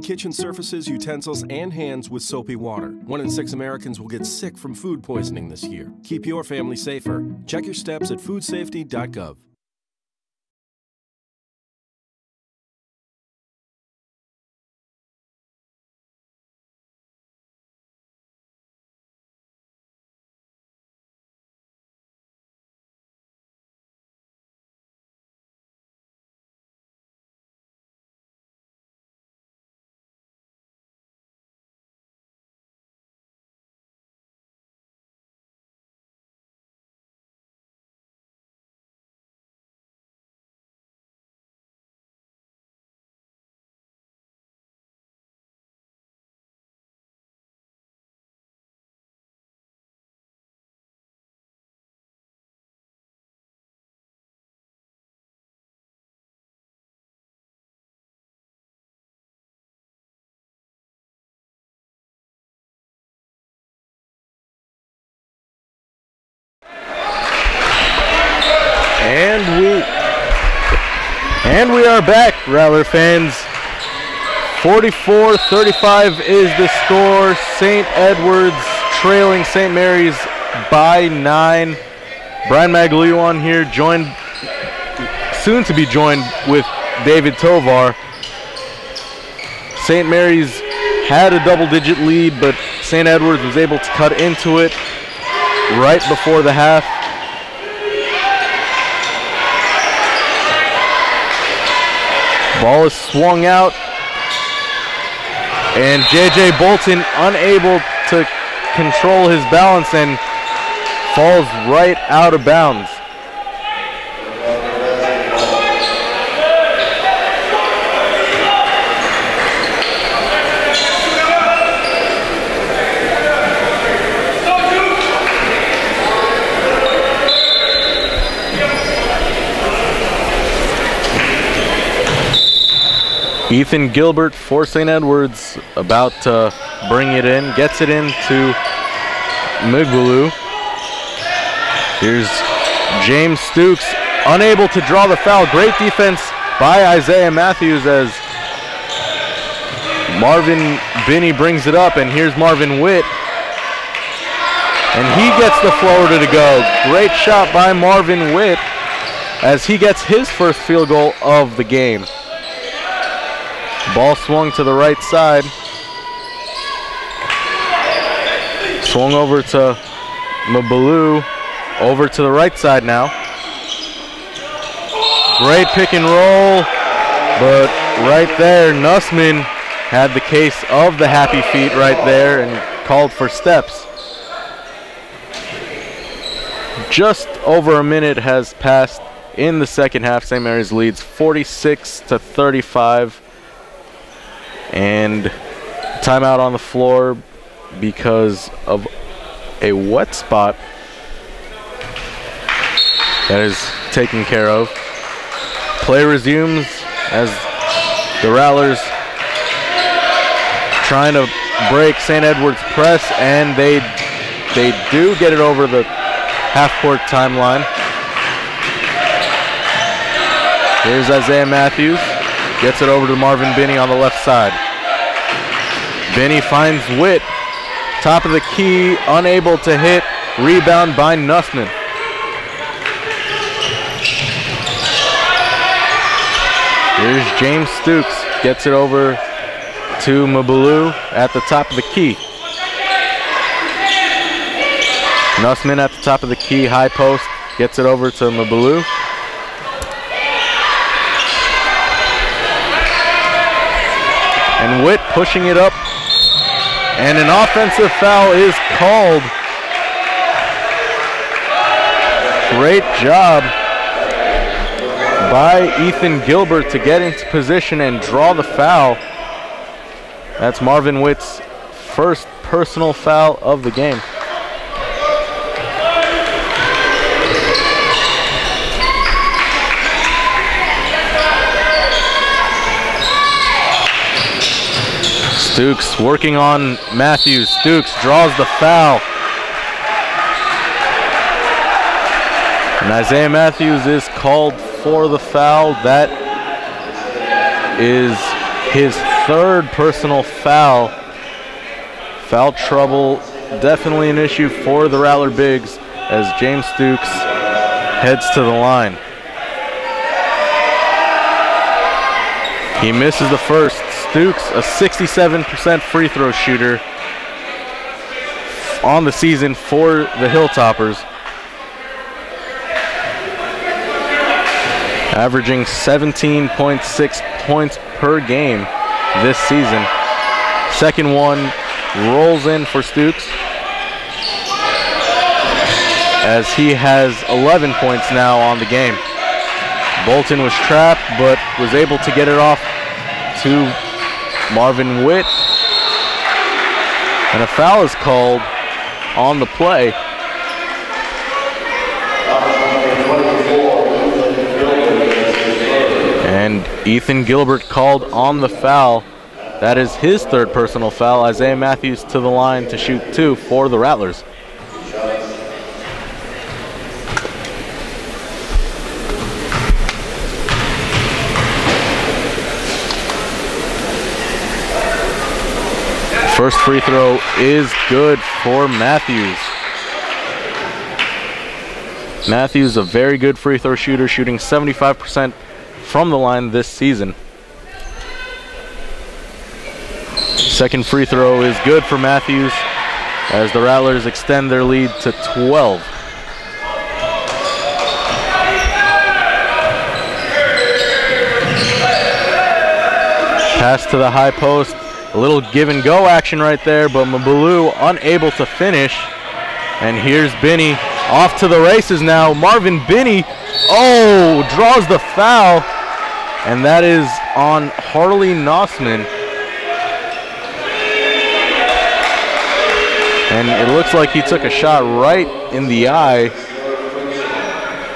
kitchen surfaces, utensils, and hands with soapy water. 1 in 6 Americans will get sick from food poisoning this year. Keep your family safer. Check your steps at foodsafety.gov. And we are back, Rattler fans. 44-35 is the score. St. Edward's trailing St. Mary's by 9. Brian Magliuan here, soon to be joined with David Tovar. St. Mary's had a double-digit lead, but St. Edward's was able to cut into it right before the half. Ball is swung out, and J.J. Bolton unable to control his balance and falls right out of bounds. Ethan Gilbert for St. Edward's about to bring it in, gets it into Migbaloo. Here's James Stukes, unable to draw the foul. Great defense by Isaiah Matthews as Marvin Binney brings it up, and here's Marvin Witt. And he gets the floater to go. Great shot by Marvin Witt as he gets his first field goal of the game. Ball swung to the right side. Swung over to Migbaloo. Over to the right side now. Great pick and roll. But right there, Nussman had the case of the happy feet right there and called for steps. Just over a minute has passed in the second half. St. Mary's leads 46-35. And timeout on the floor because of a wet spot that is taken care of. Play resumes as the Rattlers trying to break St. Edward's press, and they do get it over the half-court timeline. Here's Isaiah Matthews. Gets it over to Marvin Binney on the left side. Binney finds Witt. Top of the key, unable to hit. Rebound by Nussman. Here's James Stukes. Gets it over to Migbaloo at the top of the key. Nussman at the top of the key, high post. Gets it over to Migbaloo. And Witt pushing it up, and an offensive foul is called. Great job by Ethan Gilbert to get into position and draw the foul. That's Marvin Witt's first personal foul of the game. Stukes working on Matthews. Stukes draws the foul. And Isaiah Matthews is called for the foul. That is his third personal foul. Foul trouble, definitely an issue for the Rattler Bigs as James Stukes heads to the line. He misses the first. Stukes, a 67% free throw shooter on the season for the Hilltoppers, averaging 17.6 points per game this season. Second one rolls in for Stukes as he has 11 points now on the game. Bolton was trapped but was able to get it off to Marvin Witt, and a foul is called on the play. And Ethan Gilbert called on the foul. That is his third personal foul. Isaiah Matthews to the line to shoot 2 for the Rattlers. First free throw is good for Matthews. Matthews, a very good free throw shooter, shooting 75% from the line this season. Second free throw is good for Matthews as the Rattlers extend their lead to 12. Pass to the high post. A little give and go action right there, but Mabalou unable to finish. And here's Binney off to the races now. Marvin Binney, draws the foul. And that is on Harley Nossman. And it looks like he took a shot right in the eye.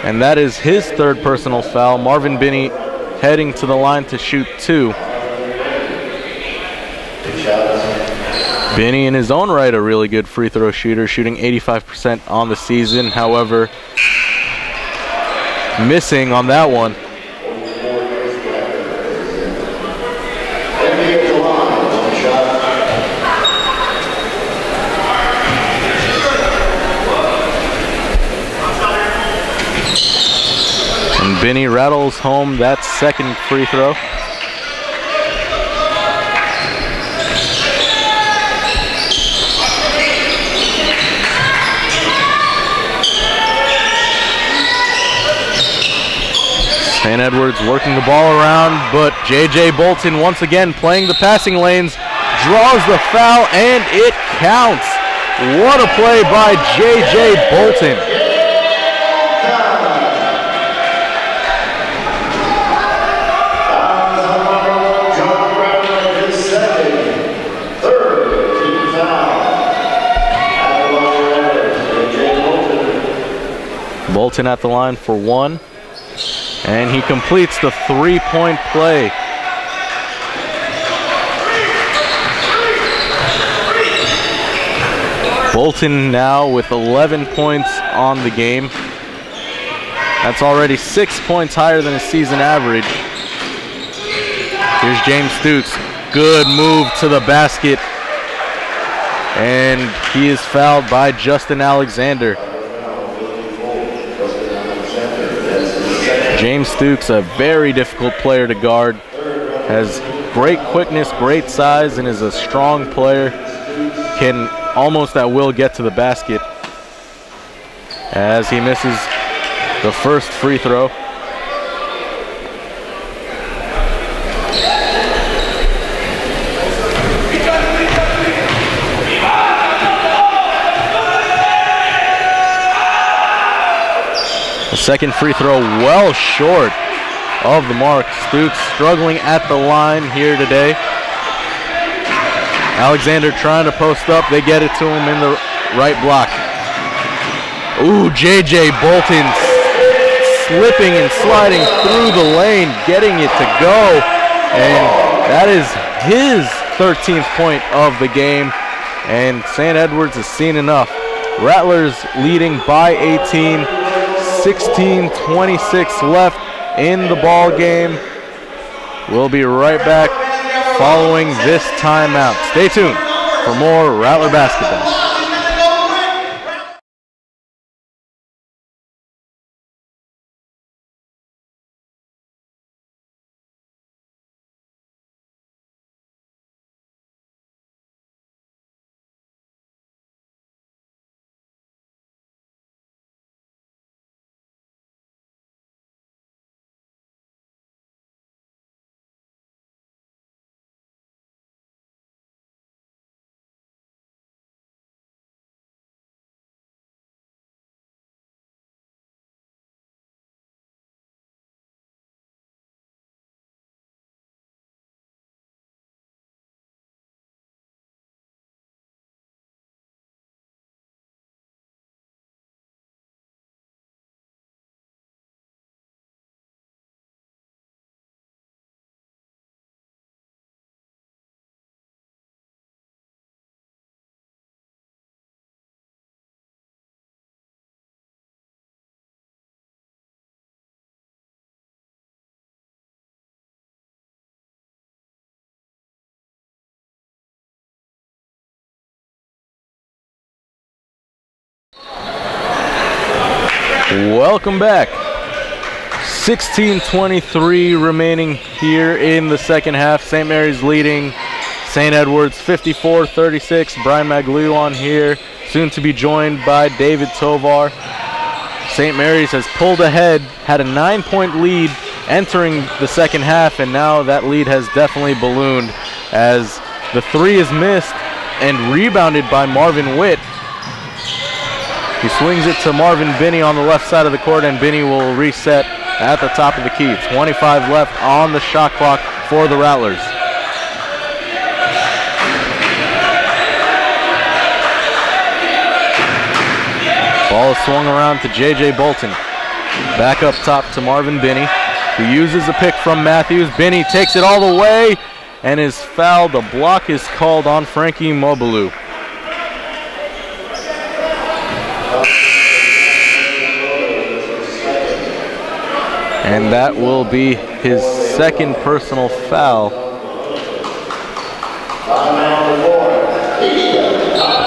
And that is his third personal foul. Marvin Binney heading to the line to shoot 2. Binney in his own right a really good free throw shooter, shooting 85% on the season. However, missing on that one. And Binney rattles home that second free throw. St. Edwards working the ball around, but J.J. Bolton once again playing the passing lanes, draws the foul, and it counts. What a play by J.J. Bolton. Bolton at the line for 1. And he completes the 3-point play. Bolton now with 11 points on the game. That's already 6 points higher than his season average. Here's James Stukes. Good move to the basket. And he is fouled by Justin Alexander. James Stukes, a very difficult player to guard, has great quickness, great size, and is a strong player. Can almost at will get to the basket as he misses the first free throw. The second free throw well short of the mark. Stukes struggling at the line here today. Alexander trying to post up. They get it to him in the right block. Ooh, J.J. Bolton slipping and sliding through the lane, getting it to go. And that is his 13th point of the game. And St. Edwards has seen enough. Rattlers leading by 18. 16:26 left in the ball game. We'll be right back following this timeout. Stay tuned for more Rattler basketball. Welcome back. 16:23 remaining here in the second half. St. Mary's leading St. Edwards 54-36. Brian Magliuan here, soon to be joined by David Tovar. St. Mary's has pulled ahead, had a 9-point lead entering the second half, and now that lead has definitely ballooned as the three is missed and rebounded by Marvin Witt. He swings it to Marvin Binney on the left side of the court, and Binney will reset at the top of the key. 25 left on the shot clock for the Rattlers. Ball is swung around to J.J. Bolton. Back up top to Marvin Binney, who uses a pick from Matthews. Binney takes it all the way and is fouled. The block is called on Frankie Mobilou. And that will be his second personal foul.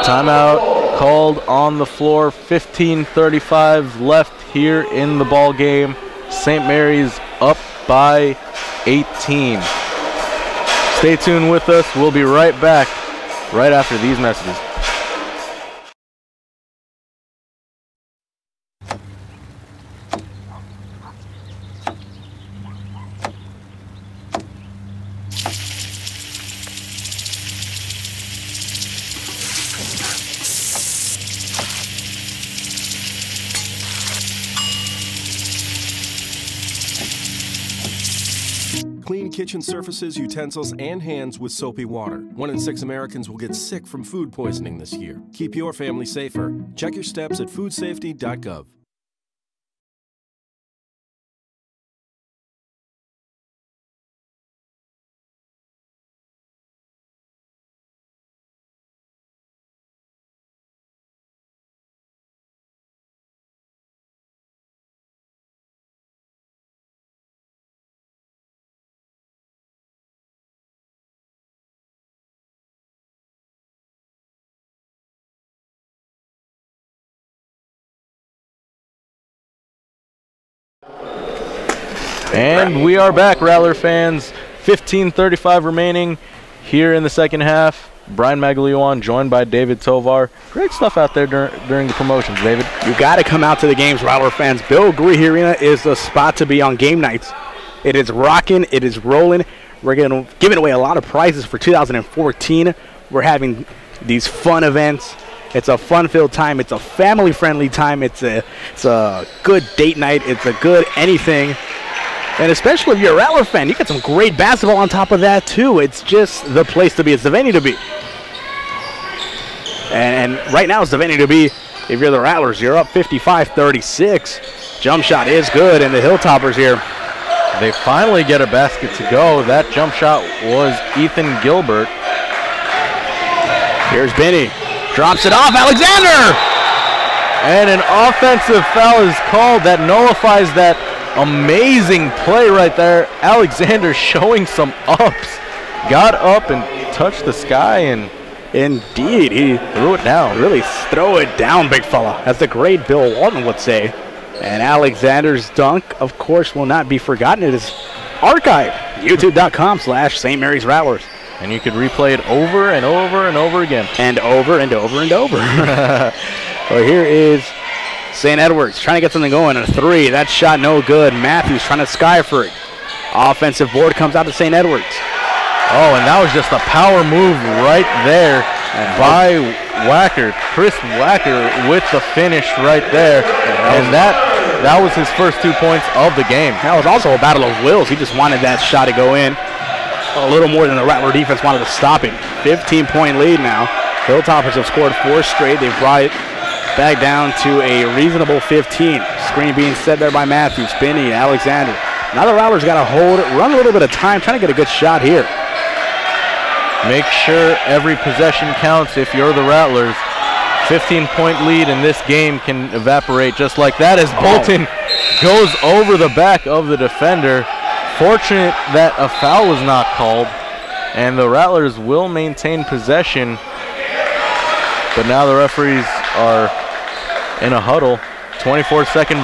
Timeout called on the floor. 15:35 left here in the ball game. St. Mary's up by 18. Stay tuned with us. We'll be right back right after these messages. Clean kitchen surfaces, utensils, and hands with soapy water. 1 in 6 Americans will get sick from food poisoning this year. Keep your family safer. Check your steps at foodsafety.gov. And we are back, Rattler fans. 15:35 remaining here in the second half. Brian Magliuan joined by David Tovar. Great stuff out there during the promotions, David. You got to come out to the games, Rattler fans. Bill Greehey Arena is the spot to be on game nights. It is rocking. It is rolling. We're giving away a lot of prizes for 2014. We're having these fun events. It's a fun-filled time. It's a family-friendly time. It's a good date night. It's a good anything. And especially if you're a Rattler fan, you get some great basketball on top of that, too. It's just the place to be. It's the venue to be. And right now it's the venue to be. If you're the Rattlers, you're up 55-36. Jump shot is good, and the Hilltoppers here. They finally get a basket to go. That jump shot was Ethan Gilbert. Here's Binney. Drops it off. Alexander! And an offensive foul is called that nullifies that amazing play right there. Alexander showing some ups got up and touched the sky, and indeed, he threw it down. really throw it down, big fella, as the great Bill Walton would say. And Alexander's dunk, of course, will not be forgotten. It is archived, youtube.com/St. Mary's Rattlers. And you could replay it over and over and over again. And over and over and over. Well, here is St. Edwards trying to get something going. A three. That shot no good. Matthews trying to sky for it. Offensive board comes out to St. Edwards. Oh, and that was just a power move right there by Wacker. Chris Wacker with the finish right there. And that was his first 2 points of the game. That was also a battle of wills. He just wanted that shot to go in. A little more than the Rattler defense wanted to stop him. 15-point lead now. Hilltoppers have scored 4 straight. They've brought it back down to a reasonable 15. Screen being set there by Matthews, Spinney, Alexander. Now the Rattlers got to hold it, run a little bit of time, trying to get a good shot here. Make sure every possession counts if you're the Rattlers. 15-point lead in this game can evaporate just like that as Bolton goes over the back of the defender. Fortunate that a foul was not called, and the Rattlers will maintain possession. But now the referees are in a huddle. 35-second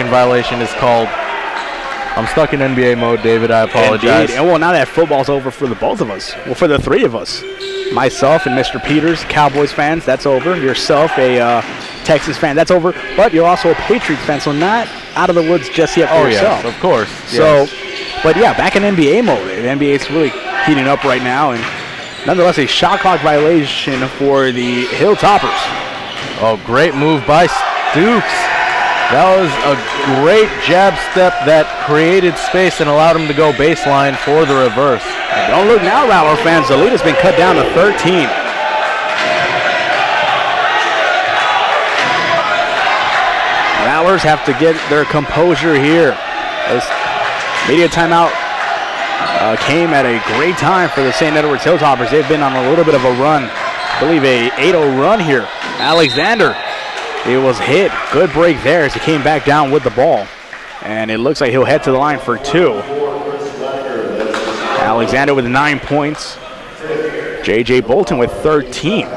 violation is called. I'm stuck in NBA mode, David. I apologize. Indeed. And well, now that football's over for the both of us. Well, for the three of us. Myself and Mr. Peters, Cowboys fans, that's over. Yourself, a Texans fan, that's over. But you're also a Patriots fan, so not out of the woods just yet for yourself. Yes, of course. So, but yeah, back in NBA mode. The NBA is really heating up right now, and nonetheless, a shot clock violation for the Hilltoppers. Oh, great move by Stooks. That was a great jab step that created space and allowed him to go baseline for the reverse. And don't look now, Rattler fans. The lead has been cut down to 13. Rattlers have to get their composure here. This media timeout came at a great time for the St. Edwards Hilltoppers. They've been on a little bit of a run. I believe a 8-0 run here. Alexander. It was hit. Good break there as he came back down with the ball. And it looks like he'll head to the line for 2. Alexander with 9 points. J.J. Bolton with 13.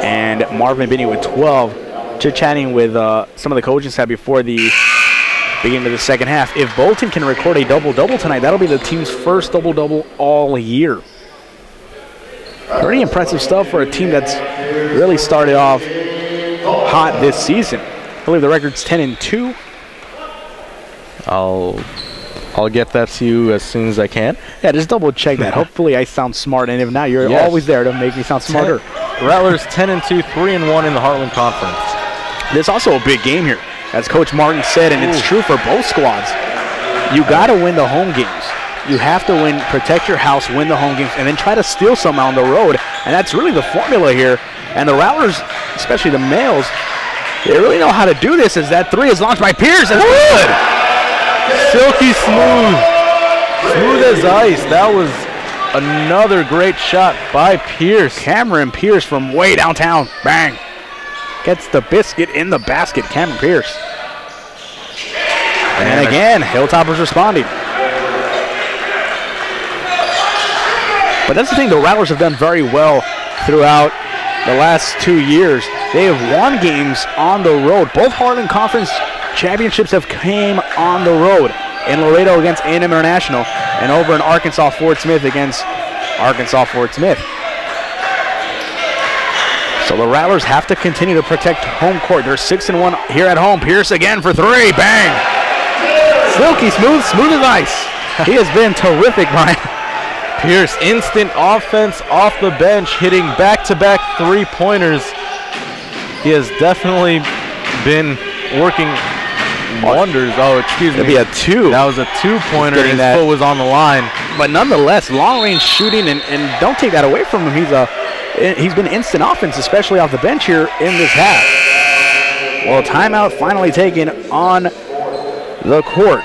And Marvin Binney with 12. Chit-chatting with some of the coaching staff before the beginning of the second half. If Bolton can record a double-double tonight, that'll be the team's first double-double all year. Pretty impressive stuff for a team that's really started off hot this season. I believe the record's 10-2. I'll get that to you as soon as I can. Yeah, just double check that. Hopefully I sound smart, and if not, you're always there to make me sound smarter. Rattlers 10-2, 3-1 in the Heartland Conference. There's also a big game here, as Coach Martin said, and it's true for both squads. You got to win the home games. You have to win, protect your house, win the home games, and then try to steal some on the road. And that's really the formula here. And the Rattlers, especially the males, they really know how to do this, as that three is launched by Pierce. That's good. Silky smooth. Smooth as ice. That was another great shot by Pierce. Cameron Pierce from way downtown. Bang. Gets the biscuit in the basket. Cameron Pierce. And again, Hilltoppers responding. But that's the thing, the Rattlers have done very well throughout the last 2 years. They have won games on the road. Both Heartland Conference championships have came on the road. In Laredo against A&M International, and over in Arkansas Fort Smith against Arkansas Fort Smith. So the Rattlers have to continue to protect home court. They're 6-1 here at home. Pierce again for 3. Bang! Silky smooth, smooth as ice. He has been terrific, Brian. Pierce, instant offense off the bench, hitting back-to-back three-pointers. He has definitely been working wonders. Oh, excuse me. It'd be a 2. That was a 2-pointer. His foot was on the line. But nonetheless, long-range shooting, and don't take that away from him. He's been instant offense, especially off the bench here in this half. Well, timeout finally taken on the court.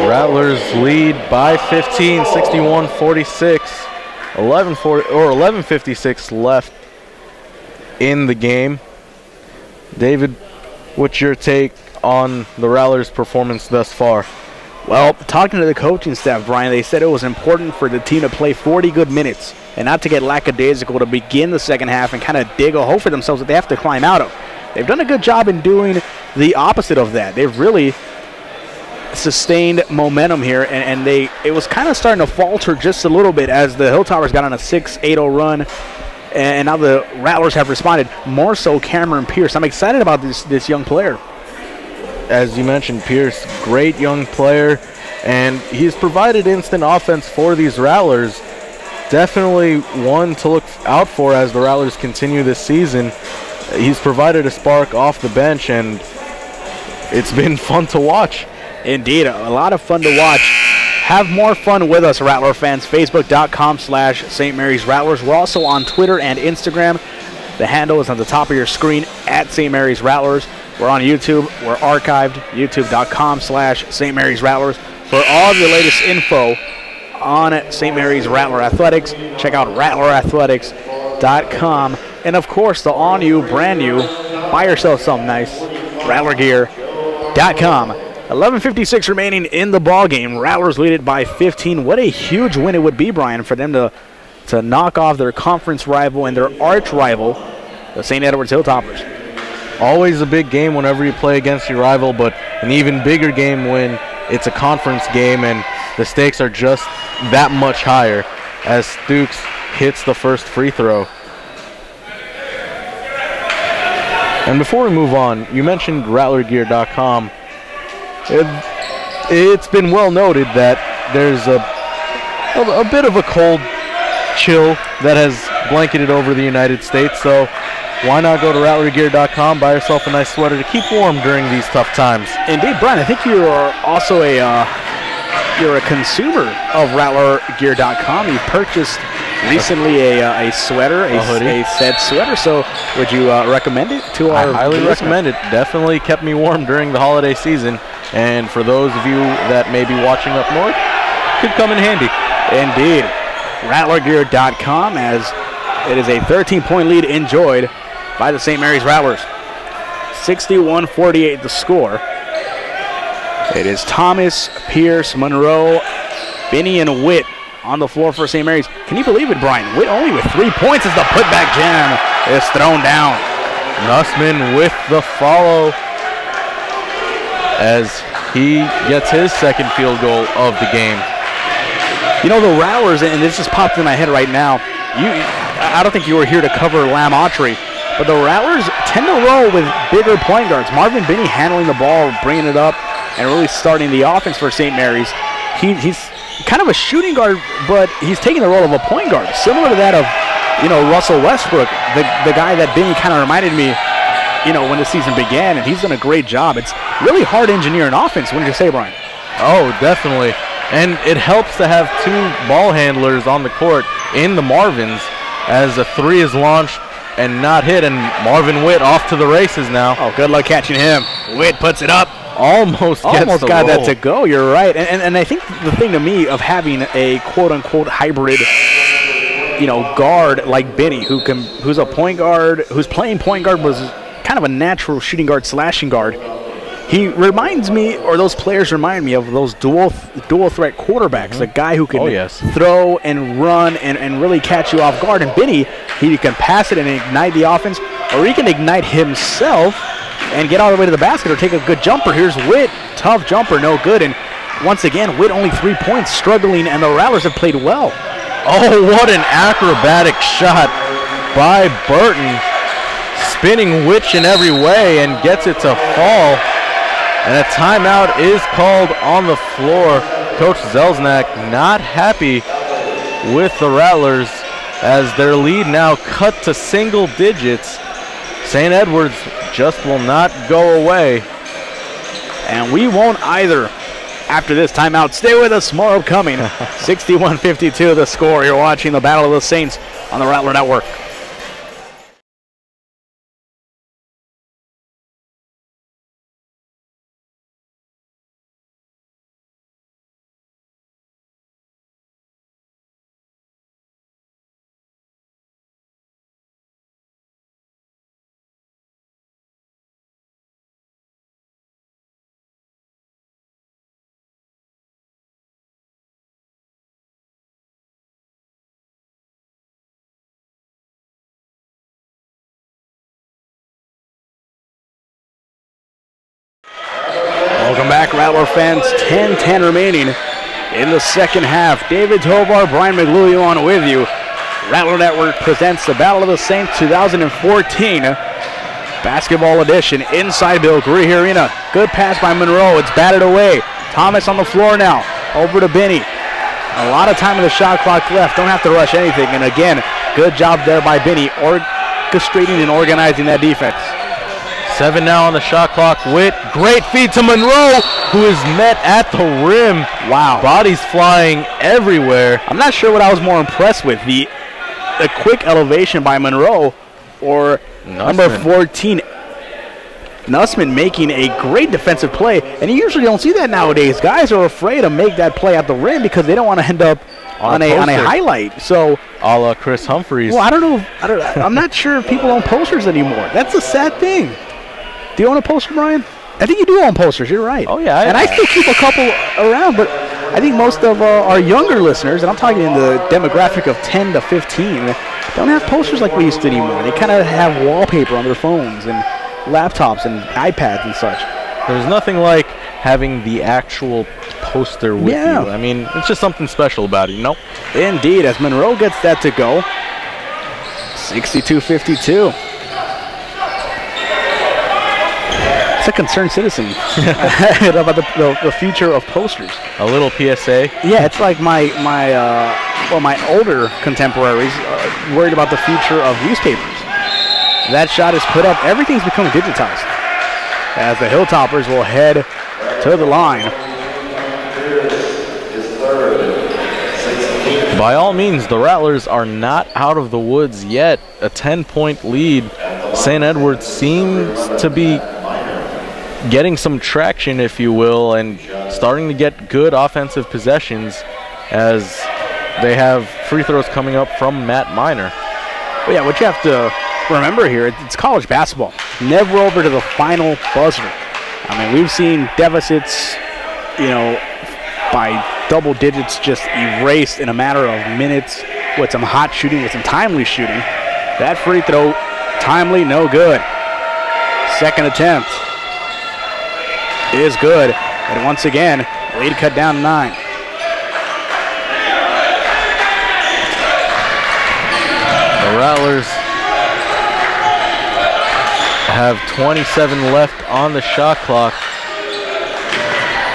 Rattlers lead by 15, 61-46. 11:56 left in the game. David, what's your take on the Rattlers' performance thus far? Well, talking to the coaching staff, Brian, they said it was important for the team to play 40 good minutes and not to get lackadaisical to begin the second half and kind of dig a hole for themselves that they have to climb out of. They've done a good job in doing the opposite of that. They've really sustained momentum here, and it was kind of starting to falter just a little bit as the Hilltoppers got on a 6-8-0 run, and now the Rattlers have responded, more so Cameron Pierce. I'm excited about this young player. As you mentioned, Pierce, great young player, and he's provided instant offense for these Rattlers. Definitely one to look out for as the Rattlers continue this season. He's provided a spark off the bench, and it's been fun to watch. Indeed, a lot of fun to watch. Have more fun with us, Rattler fans. Facebook.com/St. Mary's Rattlers. We're also on Twitter and Instagram. The handle is on the top of your screen at St. Mary's Rattlers. We're on YouTube. We're archived. YouTube.com/St. Mary's Rattlers. For all of the latest info on St. Mary's Rattler Athletics, check out rattlerathletics.com. And, of course, the all-new, brand-new, buy yourself something nice, rattlergear.com. 11:56 remaining in the ball game. Rattlers lead it by 15. What a huge win it would be, Brian, for them to knock off their conference rival and their arch rival, the St. Edward's Hilltoppers. Always a big game whenever you play against your rival, but an even bigger game when it's a conference game and the stakes are just that much higher as Stukes hits the first free throw. And before we move on, you mentioned rattlergear.com. It's been well noted that there's a bit of a cold chill that has blanketed over the United States, so why not go to rattlergear.com, buy yourself a nice sweater to keep warm during these tough times. Indeed, Brian, I think you are also you're a consumer of rattlergear.com. You purchased recently a sweater, a said sweater, so would you recommend it to our I highly recommend it. Definitely kept me warm during the holiday season, and for those of you that may be watching up north, could come in handy. Indeed. rattlergear.com, as it is a 13-point lead enjoyed by the St. Mary's Rattlers. 61-48 the score. It is Thomas, Pierce, Monroe, Binney, and Witt on the floor for St. Mary's. Can you believe it, Brian? Witt only with 3 points as the putback jam is thrown down. Nussman with the follow as he gets his second field goal of the game. You know, the Rattlers, and this just popped in my head right now, I don't think you were here to cover Lamb Autry, but the Rattlers tend to roll with bigger point guards. Marvin Binney handling the ball, bringing it up, and really starting the offense for St. Mary's. He's kind of a shooting guard, but he's taking the role of a point guard, similar to that of, Russell Westbrook, the guy that Binney kind of reminded me, when the season began, and he's done a great job. It's really hard engineering offense, wouldn't you say, Brian? Oh, definitely. And it helps to have two ball handlers on the court in the Marvins as a three is launched and not hit, and Marvin Witt off to the races now. Oh, good luck catching him. Witt puts it up. Almost got that to go. You're right. And I think the thing to me of having a quote-unquote hybrid, guard like Binney, who's a point guard, who's playing point guard, was kind of a natural shooting guard, slashing guard. He reminds me, or those players remind me of those dual threat quarterbacks, a guy who can throw and run and really catch you off guard. And Binney, he can pass it and ignite the offense, or he can ignite himself and get all the way to the basket or take a good jumper. Here's Witt, tough jumper, no good. And once again, Witt only 3 points, struggling, and the Rattlers have played well. Oh, what an acrobatic shot by Burton, spinning Witt in every way and gets it to fall. And a timeout is called on the floor. Coach Zelznak not happy with the Rattlers as their lead now cut to single digits. St. Edward's just will not go away. And we won't either after this timeout. Stay with us, more upcoming. 61-52 the score. You're watching the Battle of the Saints on the Rattler Network. Welcome back, Rattler fans. 10-10 remaining in the second half. David Tovar, Brian McLuhan on with you. Rattler Network presents the Battle of the Saints 2014 basketball edition inside Bill Greer Arena. Good pass by Monroe. It's batted away. Thomas on the floor now. Over to Benny. A lot of time in the shot clock left. Don't have to rush anything. And again, good job there by Benny, orchestrating and organizing that defense. 7 now on the shot clock. Witt, great feed to Monroe, who is met at the rim. Wow. Bodies flying everywhere. I'm not sure what I was more impressed with, the quick elevation by Monroe or number 14, Nussman, making a great defensive play. And you usually don't see that nowadays. Guys are afraid to make that play at the rim because they don't want to end up on a highlight. So, a la Chris Humphreys. Well, I don't know. I'm not sure if people own posters anymore. That's a sad thing. Do you own a poster, Brian? I think you do own posters. You're right. Oh, yeah. And I still keep a couple around, but I think most of our younger listeners, and I'm talking in the demographic of 10 to 15, don't have posters like we used to anymore. They kind of have wallpaper on their phones and laptops and iPads and such. There's nothing like having the actual poster with you. I mean, it's just something special about it, you know? Indeed, as Monroe gets that to go, 62-52. It's a concerned citizen about the future of posters. A little PSA. Yeah, it's like my older contemporaries worried about the future of newspapers. That shot is put up. Everything's become digitized as the Hilltoppers will head to the line. By all means, the Rattlers are not out of the woods yet. A 10-point lead. St. Edward's seems to be getting some traction, if you will, and starting to get good offensive possessions as they have free throws coming up from Matt Miner. Well, yeah, what you have to remember here, it's college basketball. Never over to the final buzzer. I mean, we've seen deficits, by double digits just erased in a matter of minutes with some hot shooting, with some timely shooting. That free throw, timely, no good. Second attempt is good. And once again, lead cut down to 9. The Rattlers have 27 left on the shot clock.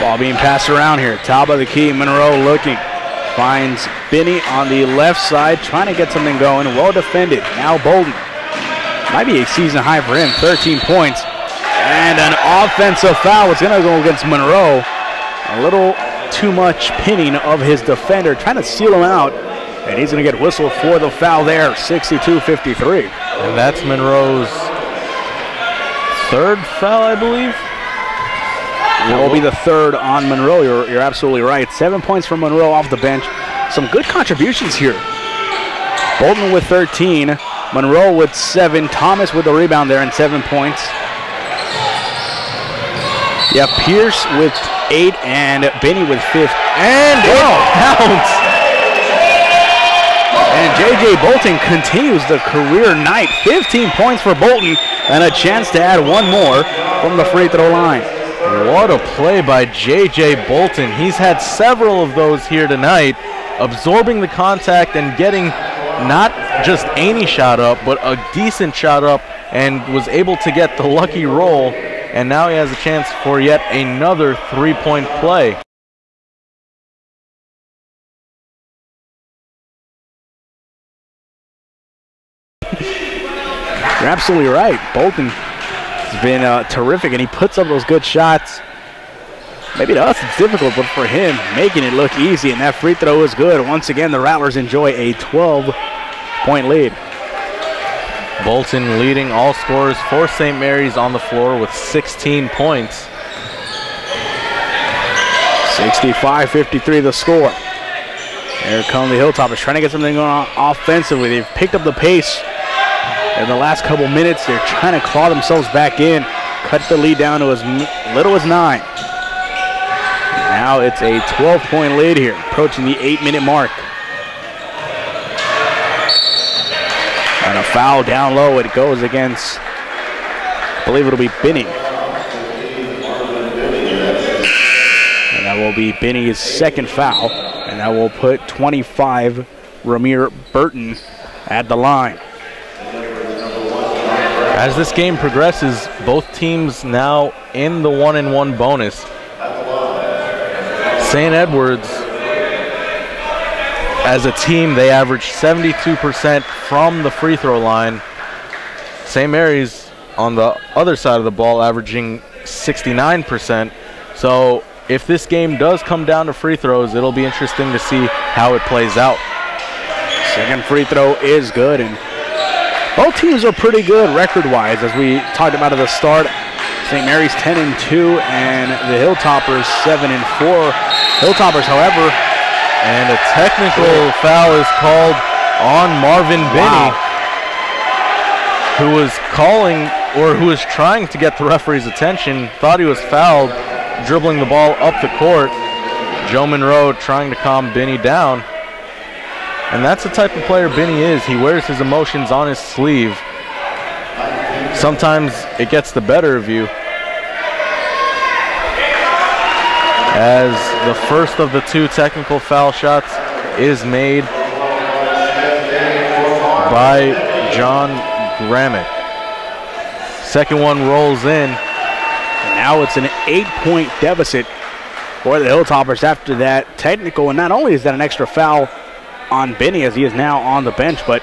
Ball being passed around here. Top of the key, Monroe looking. Finds Binney on the left side, trying to get something going. Well defended. Now Bolden. Might be a season high for him, 13 points. And an offensive foul. It's going to go against Monroe. A little too much pinning of his defender, trying to seal him out. And he's going to get whistled for the foul there, 62-53. And that's Monroe's third foul, I believe. It will be the third on Monroe. You're absolutely right. 7 points from Monroe off the bench. Some good contributions here. Bolden with 13. Monroe with 7. Thomas with the rebound there and 7 points. You have Pierce with 8 and Benny with 5. And it counts. And J.J. Bolton continues the career night. 15 points for Bolton and a chance to add one more from the free throw line. What a play by J.J. Bolton. He's had several of those here tonight, absorbing the contact and getting not just any shot up, but a decent shot up, and was able to get the lucky roll. And now he has a chance for yet another three-point play. You're absolutely right. Bolton has been terrific, and he puts up those good shots. Maybe to us it's difficult, but for him, making it look easy, and that free throw is good. Once again, the Rattlers enjoy a 12-point lead. Bolton leading all scorers for St. Mary's on the floor with 16 points. 65-53 the score. Here come the Hilltoppers trying to get something going on offensively. They've picked up the pace in the last couple minutes. They're trying to claw themselves back in, cut the lead down to as little as 9. Now it's a 12-point lead here, approaching the 8-minute mark. And a foul down low. It goes against, I believe it'll be Binney. will be Benny's second foul, and that will put 25 Ramir Burton at the line. As this game progresses, both teams now in the 1-and-1 bonus. St. Edwards, as a team, they average 72% from the free throw line. St. Mary's on the other side of the ball averaging 69%. So if this game does come down to free throws, it'll be interesting to see how it plays out. Second free throw is good, and both teams are pretty good record-wise, as we talked about at the start. St. Mary's 10-2, and the Hilltoppers 7-4. Hilltoppers, however, and a technical foul is called on Marvin Binney, who was who was trying to get the referee's attention, thought he was fouled, dribbling the ball up the court. Joe Monroe trying to calm Binney down. And that's the type of player Binney is. He wears his emotions on his sleeve. Sometimes it gets the better of you. As the first of the two technical foul shots is made by John Gramick. Second one rolls in. And now it's an 8-point deficit for the Hilltoppers after that technical. And not only is that an extra foul on Benny, as he is now on the bench, but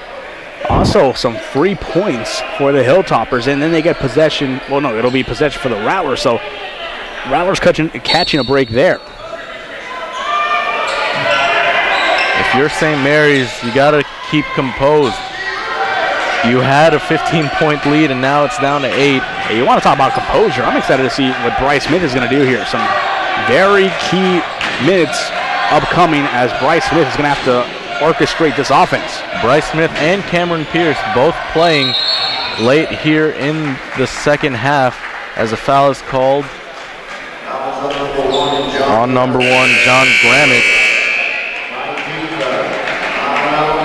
also some free points for the Hilltoppers, and then they get possession. Well, no, it'll be possession for the Rattlers, so Rattlers catching a break there. If you're St. Mary's, you got to keep composed. You had a 15-point lead, and now it's down to 8. Hey, you want to talk about composure? I'm excited to see what Bryce Smith is going to do here. Some very key minutes upcoming, as Bryce Smith is going to have to orchestrate this offense. Bryce Smith and Cameron Pierce both playing late here in the second half, as a foul is called on number 1, John Gramick.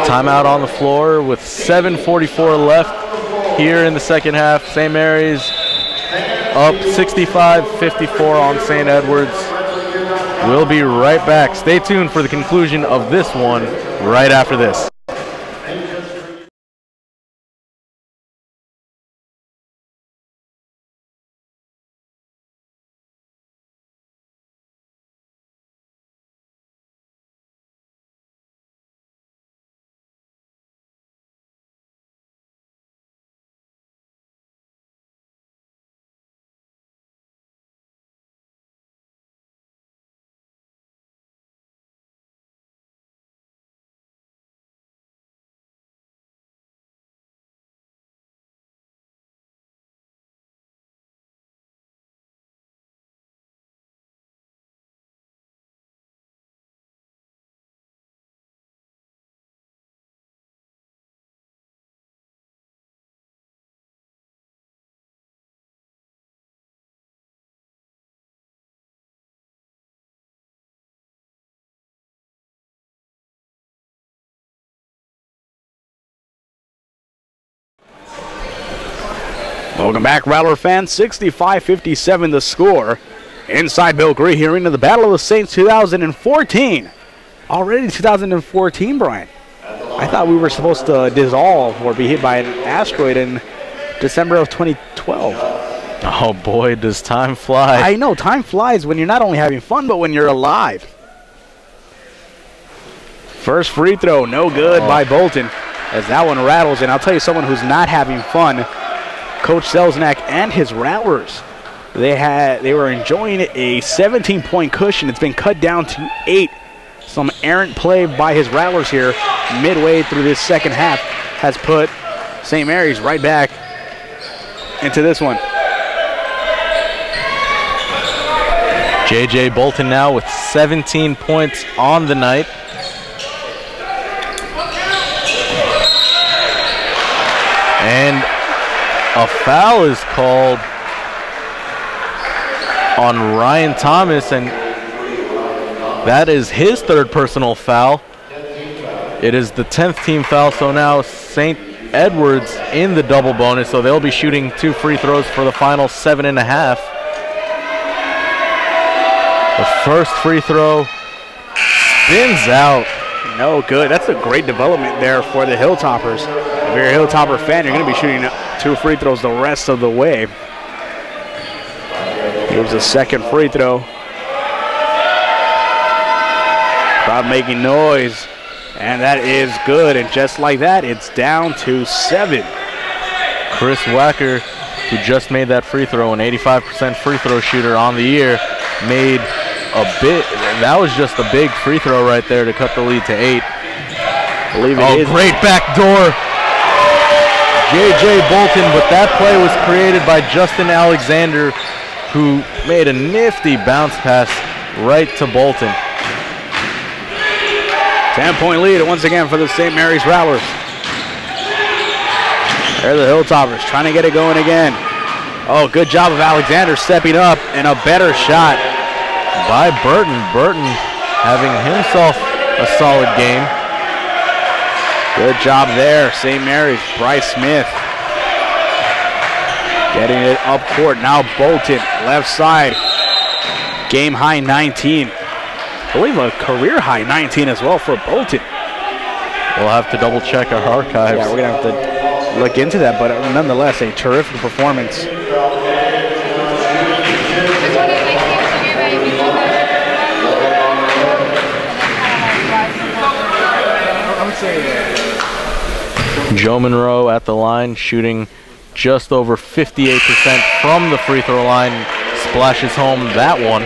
Timeout on the floor with 7:44 left here in the second half. St. Mary's up 65-54 on St. Edwards. We'll be right back. Stay tuned for the conclusion of this one right after this. Welcome back, Rattler fans. 65-57 the score. Inside Bill Gree here into the Battle of the Saints 2014. Already 2014, Brian. I thought we were supposed to dissolve or be hit by an asteroid in December of 2012. Oh boy, does time fly. I know, time flies when you're not only having fun, but when you're alive. First free throw, no good by Bolton, as that one rattles. And I'll tell you someone who's not having fun, Coach Selzniak and his Rattlers. They were enjoying a 17-point cushion. It's been cut down to 8. Some errant play by his Rattlers here midway through this second half has put St. Mary's right back into this one. J.J. Bolton now with 17 points on the night. And a foul is called on Ryan Thomas, and that is his third personal foul. It is the 10th team foul, so now St. Edwards in the double bonus, so they'll be shooting 2 free throws for the final 7.5. The first free throw spins out. No good. That's a great development there for the Hilltoppers. If you're a Hilltopper fan, you're going to be shooting 2 free throws the rest of the way. Here's the second free throw. Crowd making noise, and that is good. And just like that, it's down to 7. Chris Wacker, who just made that free throw, an 85% free throw shooter on the year, made that was just a big free throw right there to cut the lead to 8. Great back door. J.J. Bolton, but that play was created by Justin Alexander, who made a nifty bounce pass right to Bolton. 10-point lead once again for the St. Mary's Rattlers. There the Hilltoppers trying to get it going again. Oh, good job of Alexander stepping up, and a better shot by Burton. Burton having himself a solid game. Good job there, St. Mary's. Bryce Smith getting it up court. Now Bolton, left side. Game high 19. I believe a career high 19 as well for Bolton. We'll have to double check our archives. Yeah, we're going to have to look into that, but nonetheless, a terrific performance. Joe Monroe at the line, shooting just over 58% from the free throw line, splashes home that one.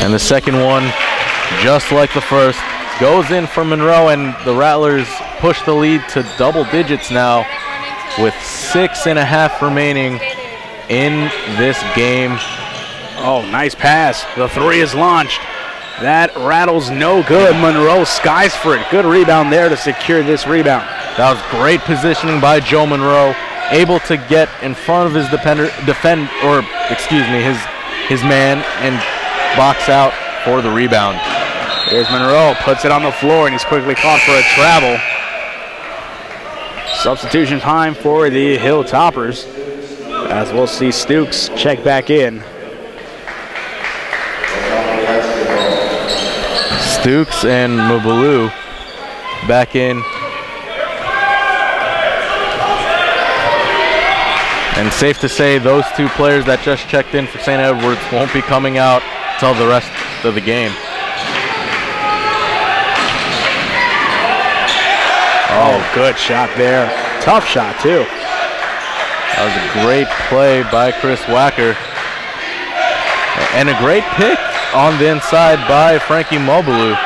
And the second one, just like the first, goes in for Monroe, and the Rattlers push the lead to double digits now with 6.5 remaining in this game. Oh, nice pass. The 3 is launched. That rattles no good. Monroe skies for it. Good rebound there to secure this rebound. That was great positioning by Joe Monroe, able to get in front of his his man and box out for the rebound. Here's Monroe, puts it on the floor, and he's quickly caught for a travel. Substitution time for the Hilltoppers, as we'll see Stukes check back in. Stukes and Mubalu back in. And safe to say those 2 players that just checked in for St. Edwards won't be coming out till the rest of the game. Oh, good shot there. Tough shot, too. That was a great play by Chris Wacker. And a great pick on the inside by Frankie Mobalu.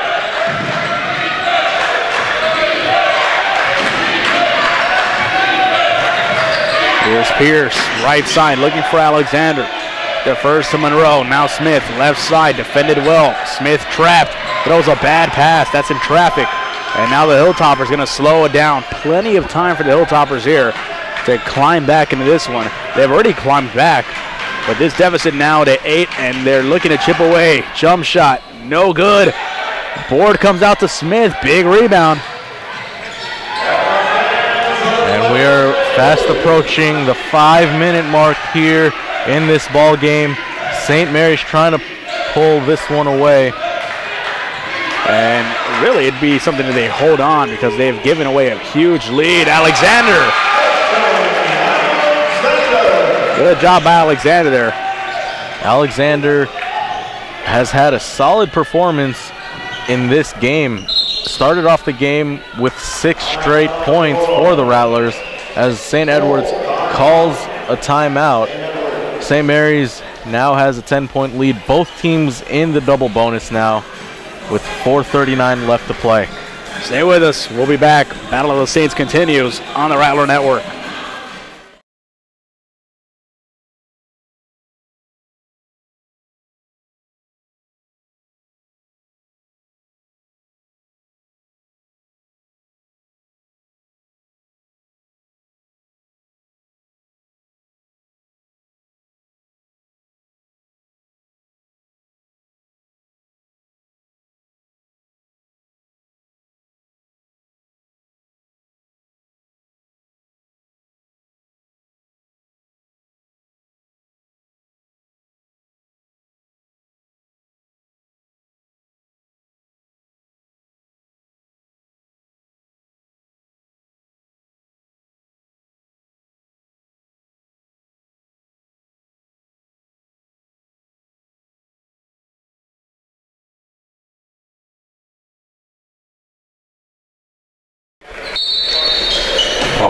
Here's Pierce, right side, looking for Alexander. Defers to Monroe. Now Smith, left side, defended well. Smith trapped, throws a bad pass. That's in traffic. And now the Hilltoppers going to slow it down. Plenty of time for the Hilltoppers here to climb back into this one. They've already climbed back, but this deficit now to 8, and they're looking to chip away. Jump shot, no good. Board comes out to Smith, big rebound. And we are fast approaching the 5-minute mark here in this ball game. St. Mary's trying to pull this one away. And really, it'd be something that they hold on because they've given away a huge lead. Alexander. Good job by Alexander there. Alexander has had a solid performance in this game. Started off the game with 6 straight points for the Rattlers as St. Edwards calls a timeout. St. Mary's now has a 10-point lead. Both teams in the double bonus now with 4:39 left to play. Stay with us. We'll be back. Battle of the Saints continues on the Rattler Network.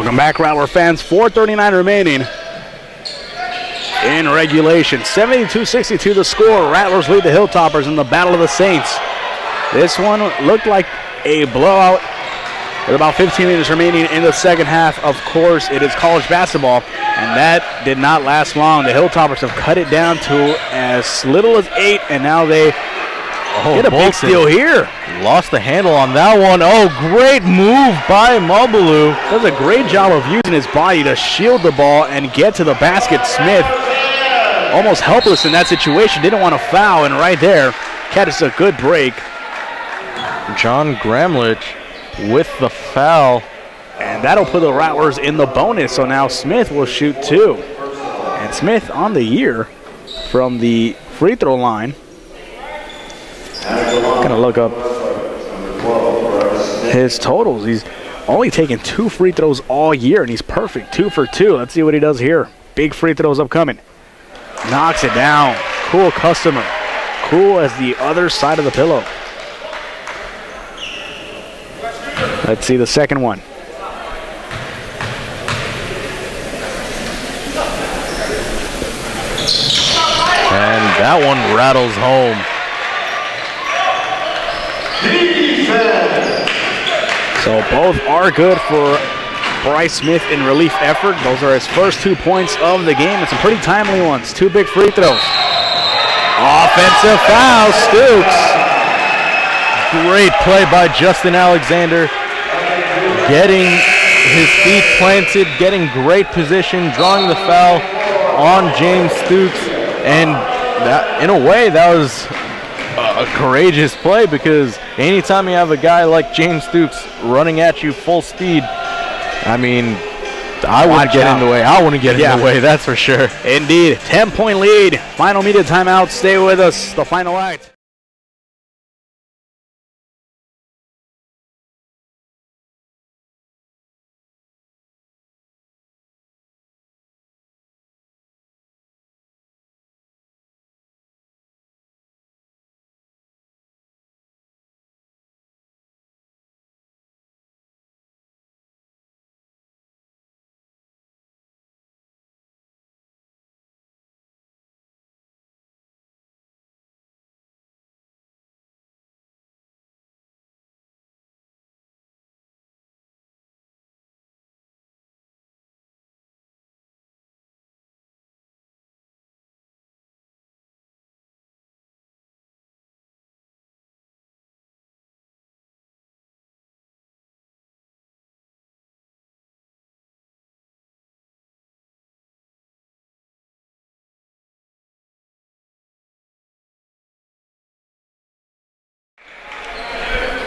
Welcome back, Rattler fans. 4:39 remaining in regulation. 72-62 the score. Rattlers lead the Hilltoppers in the Battle of the Saints. This one looked like a blowout with about 15 minutes remaining in the second half. Of course, it is college basketball, and that did not last long. The Hilltoppers have cut it down to as little as 8, and now they get a big steal here. Lost the handle on that one. Oh, great move by Mabalou. Does a great job of using his body to shield the ball and get to the basket. Smith almost helpless in that situation. Didn't want to foul, and right there catches a good break. John Gramlich with the foul. And that'll put the Rattlers in the bonus. So now Smith will shoot 2. And Smith on the year from the free throw line. Gonna look up his totals. He's only taken 2 free throws all year, and he's perfect. 2 for 2. Let's see what he does here. Big free throws upcoming. Knocks it down. Cool customer. Cool as the other side of the pillow. Let's see the second one. And that one rattles home. So both are good for Bryce Smith in relief effort. Those are his first 2 points of the game, and some pretty timely ones. 2 big free throws. Offensive foul, Stooks. Great play by Justin Alexander. Getting his feet planted, getting great position, drawing the foul on James Stooks. And that, in a way, that was a courageous play, because anytime you have a guy like James Stooks running at you full speed, I mean, I wouldn't get in the way. I wouldn't get in the way, that's for sure. Indeed. 10-point lead. Final media timeout. Stay with us. The final act.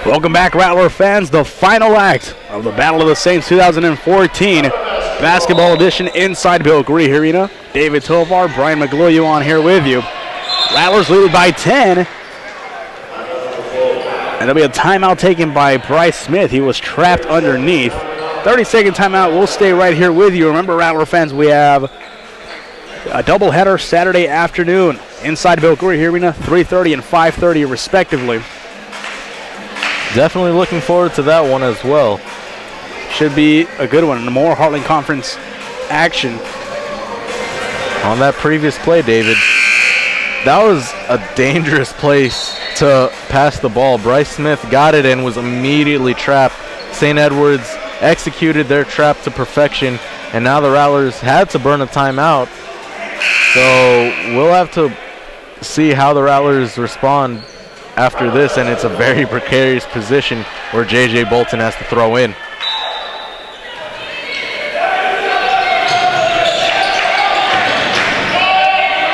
Welcome back, Rattler fans. The final act of the Battle of the Saints 2014 basketball edition inside Bill Gree Arena. David Tovar, Brian McGlow on here with you. Rattlers lead by 10. And there'll be a timeout taken by Bryce Smith. He was trapped underneath. 30-second timeout. We'll stay right here with you. Remember, Rattler fans, we have a doubleheader Saturday afternoon inside Bill Gree Arena, 3:30 and 5:30 respectively. Definitely looking forward to that one as well. Should be a good one. More Heartland Conference action. On that previous play, David, that was a dangerous place to pass the ball. Bryce Smith got it and was immediately trapped. St. Edwards executed their trap to perfection, and now the Rattlers had to burn a timeout. So we'll have to see how the Rattlers respond after this, and it's a very precarious position where J.J. Bolton has to throw in.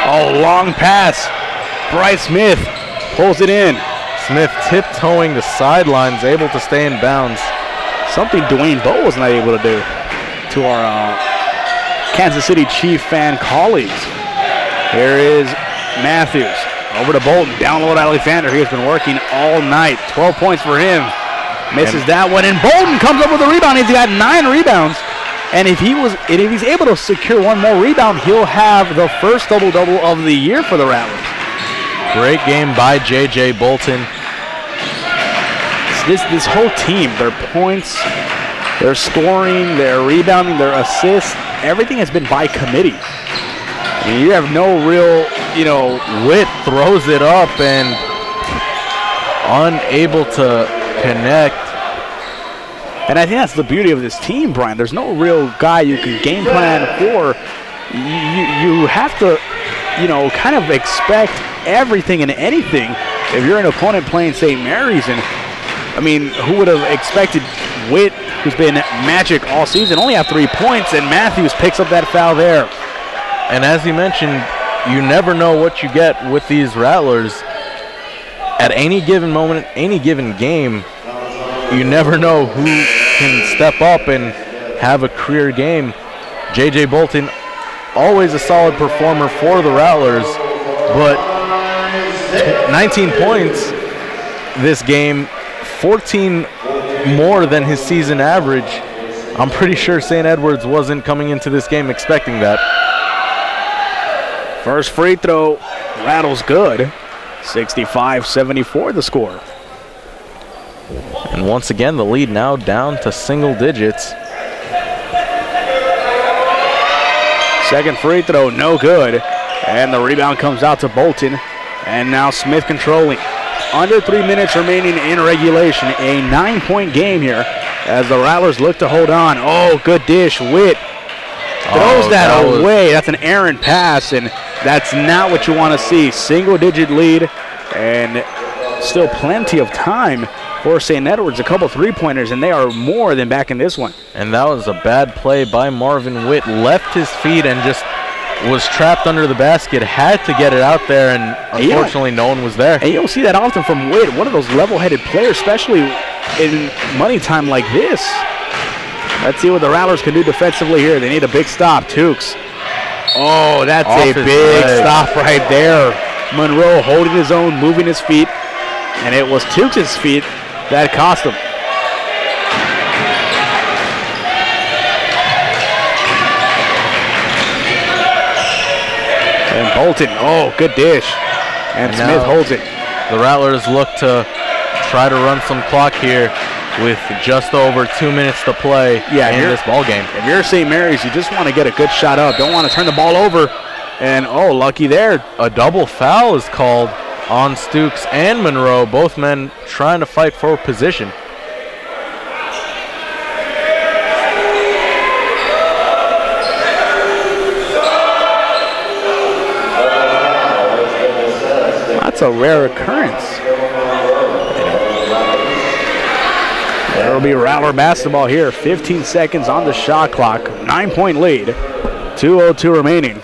Oh, long pass. Bryce Smith pulls it in. Smith tiptoeing the sidelines, able to stay in bounds. Something Dwayne Bowe was not able to do to our Kansas City Chief fan colleagues. Here is Matthews. Over to Bolton, down low to Alexander. He has been working all night. 12 points for him. Misses that one, and Bolton comes up with a rebound. He's got 9 rebounds, and if he's able to secure one more rebound, he'll have the first double-double of the year for the Rattlers. Great game by J.J. Bolton. This whole team, their points Their scoring, their rebounding, their assists, everything has been by committee. I mean, you have no real, Witt throws it up and unable to connect. And I think that's the beauty of this team, Brian. There's no real guy you can game plan for. You have to, kind of expect everything and anything if you're an opponent playing St. Mary's. And, I mean, who would have expected Witt, who's been magic all season, only have 3 points, and Matthews picks up that foul there. And as you mentioned, you never know what you get with these Rattlers. At any given moment, any given game, you never know who can step up and have a career game. J.J. Bolton, always a solid performer for the Rattlers, but 19 points this game, 14 more than his season average. I'm pretty sure St. Edward's wasn't coming into this game expecting that. First free throw, Rattles good. 65-74 the score. And once again, the lead now down to single digits. Second free throw, no good. And the rebound comes out to Bolton. And now Smith controlling. Under 3 minutes remaining in regulation. A 9-point game here as the Rattlers look to hold on. Oh, good dish. Witt throws that away. That's an errant pass, and that's not what you want to see. Single-digit lead, and still plenty of time for St. Edward's. A couple three-pointers, and they are more than back in this one. And that was a bad play by Marvin Witt. Left his feet and just was trapped under the basket. Had to get it out there, and unfortunately no one was there. And you don't see that often from Witt, one of those level-headed players, especially in money time like this. Let's see what the Rattlers can do defensively here. They need a big stop. Tukes. Oh, that's a big stop right there. Monroe holding his own, moving his feet, and it was Tukes' feet that cost him. And Bolton, oh, good dish. And Smith holds it. The Rattlers look to try to run some clock here with just over 2 minutes to play in this ball game. If you're St. Mary's, you just want to get a good shot up. Don't want to turn the ball over. And, oh, lucky there. A double foul is called on Stukes and Monroe, both men trying to fight for position. That's a rare occurrence. There will be Rattler basketball here. 15 seconds on the shot clock. 9-point lead. 2:02 remaining.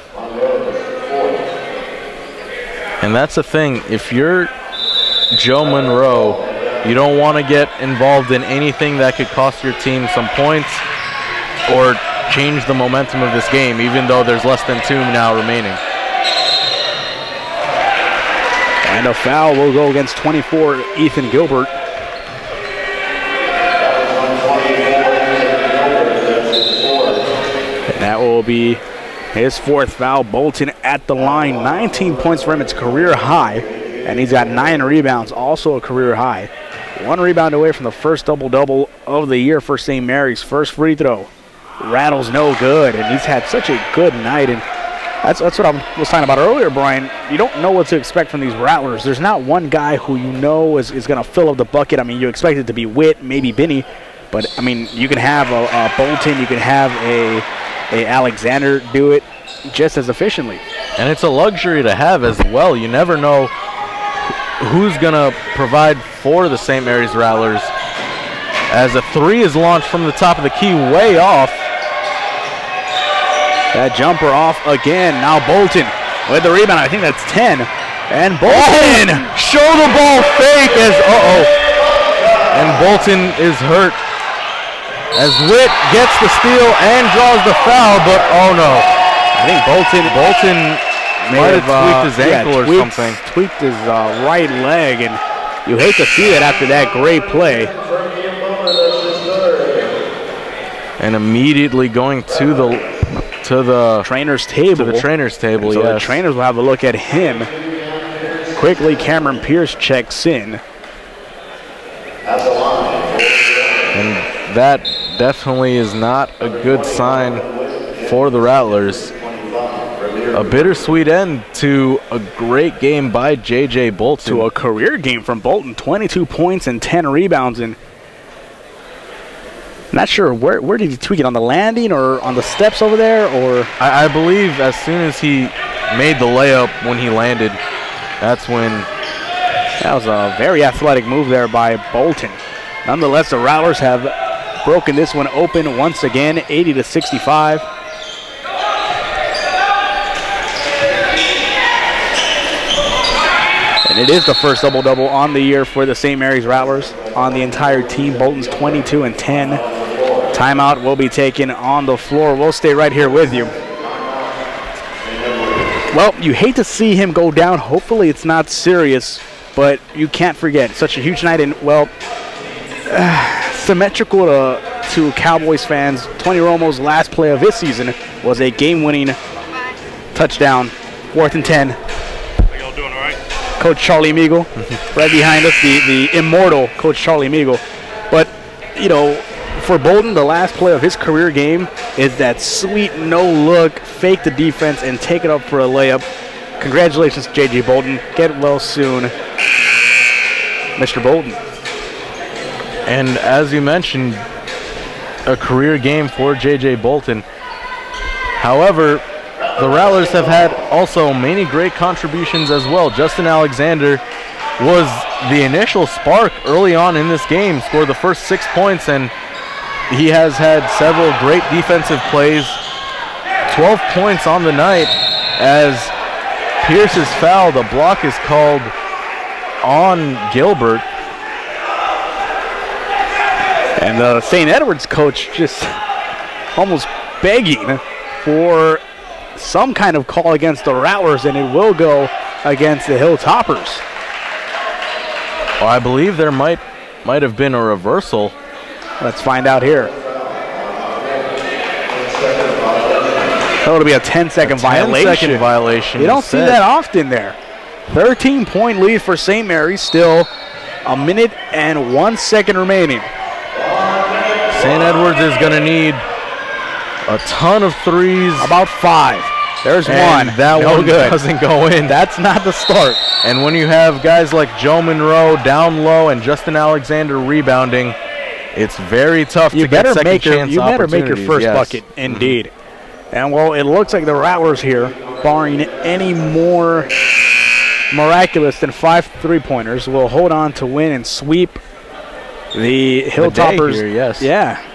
And that's the thing. If you're Joe Monroe, you don't want to get involved in anything that could cost your team some points or change the momentum of this game, even though there's less than 2 now remaining. And a foul will go against 24, Ethan Gilbert. And that will be his 4th foul. Bolton at the line. 19 points for him. It's career high. And he's got 9 rebounds, also a career high. 1 rebound away from the first double-double of the year for St. Mary's. First free throw. Rattles no good. And he's had such a good night. And that's what I was talking about earlier, Brian. You don't know what to expect from these Rattlers. There's not one guy who you know is going to fill up the bucket. I mean, you expect it to be Witt, maybe Binney. But, I mean, you can have a Bolton. You can have a Alexander do it just as efficiently. And it's a luxury to have as well. You never know who's going to provide for the St. Mary's Rattlers. As a 3 is launched from the top of the key, way off. That jumper off again. Now Bolton with the rebound. I think that's 10. And Bolton! Show the ball fake as, and Bolton is hurt. As Witt gets the steal and draws the foul, but oh no. I think Bolton might have tweaked his ankle or something. Tweaked his right leg, and you hate to see that after that great play. And immediately going to the trainer's table. To the trainer's table, so the trainers will have a look at him. Quickly, Cameron Pierce checks in. And that definitely is not a good sign for the Rattlers. A bittersweet end to a great game by J.J. Bolton. To a career game from Bolton, 22 points and 10 rebounds. And not sure, where did he tweak it, on the landing or on the steps over there? Or I believe as soon as he made the layup when he landed, that's when. That was a very athletic move there by Bolton. Nonetheless, the Rattlers have broken this one open once again, 80-65. And it is the first double-double on the year for the St. Mary's Rattlers on the entire team. Bolton's 22 and 10. Timeout will be taken on the floor. We'll stay right here with you. Well, you hate to see him go down. Hopefully it's not serious, but you can't forget. Such a huge night, and, well, symmetrical to Cowboys fans. Tony Romo's last play of his season was a game-winning touchdown, 4th and 10. How y'all doing, all right? Coach Charlie Meagle, right behind us, the immortal Coach Charlie Meagle. But, you know, for Bolton, the last play of his career game is that sweet no-look, fake the defense, and take it up for a layup. Congratulations, J.J. Bolton. Get well soon, Mr. Bolton. And as you mentioned, a career game for J.J. Bolton. However, the Rattlers have had also many great contributions as well. Justin Alexander was the initial spark early on in this game, scored the first 6 points, and he has had several great defensive plays. 12 points on the night as Pierce's foul. The block is called on Gilbert. And the St. Edward's coach just almost begging for some kind of call against the Rattlers, and it will go against the Hilltoppers. Well, I believe there might have been a reversal. Let's find out here. So it'll be a 10-second violation. 10-second violation. You don't see that often there. 13-point lead for St. Mary's, still a minute and 1 second remaining. St. Edwards is going to need a ton of threes. About 5. There's and one. That no one good. Doesn't go in. That's not the start. And when you have guys like Joe Monroe down low and Justin Alexander rebounding, it's very tough to get second chance You better make your first yes. bucket, indeed. And, well, it looks like the Rattlers here, barring any more miraculous than 5 3-pointers, will hold on to win and sweep the Hilltoppers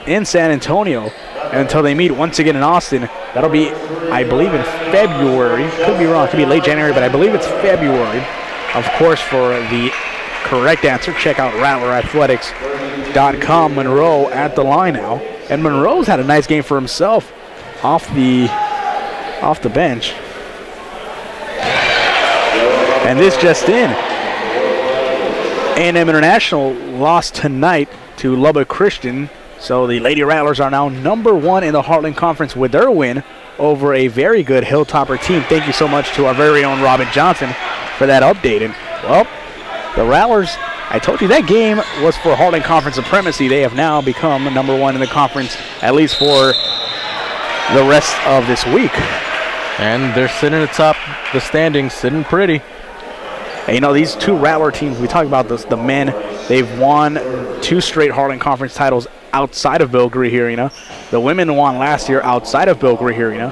in San Antonio until they meet once again in Austin. That'll be, I believe, in February. Could be wrong. Could be late January, but I believe it's February. Of course, for the correct answer, check out RattlerAthletics.com. Monroe at the line now. And Monroe's had a nice game for himself off the bench. And this just in. A&M International lost tonight to Lubbock Christian. So the Lady Rattlers are now #1 in the Heartland Conference with their win over a very good Hilltopper team. Thank you so much to our very own Robin Johnson for that update. And, well, the Rattlers, I told you that game was for Heartland Conference supremacy. They have now become #1 in the conference, at least for the rest of this week. And they're sitting atop the standings, sitting pretty. And, you know, these two Rattler teams, we talk about this, the men, they've won 2 straight Heartland Conference titles outside of Bill Greehey Arena. The women won last year outside of Bill Greehey Arena.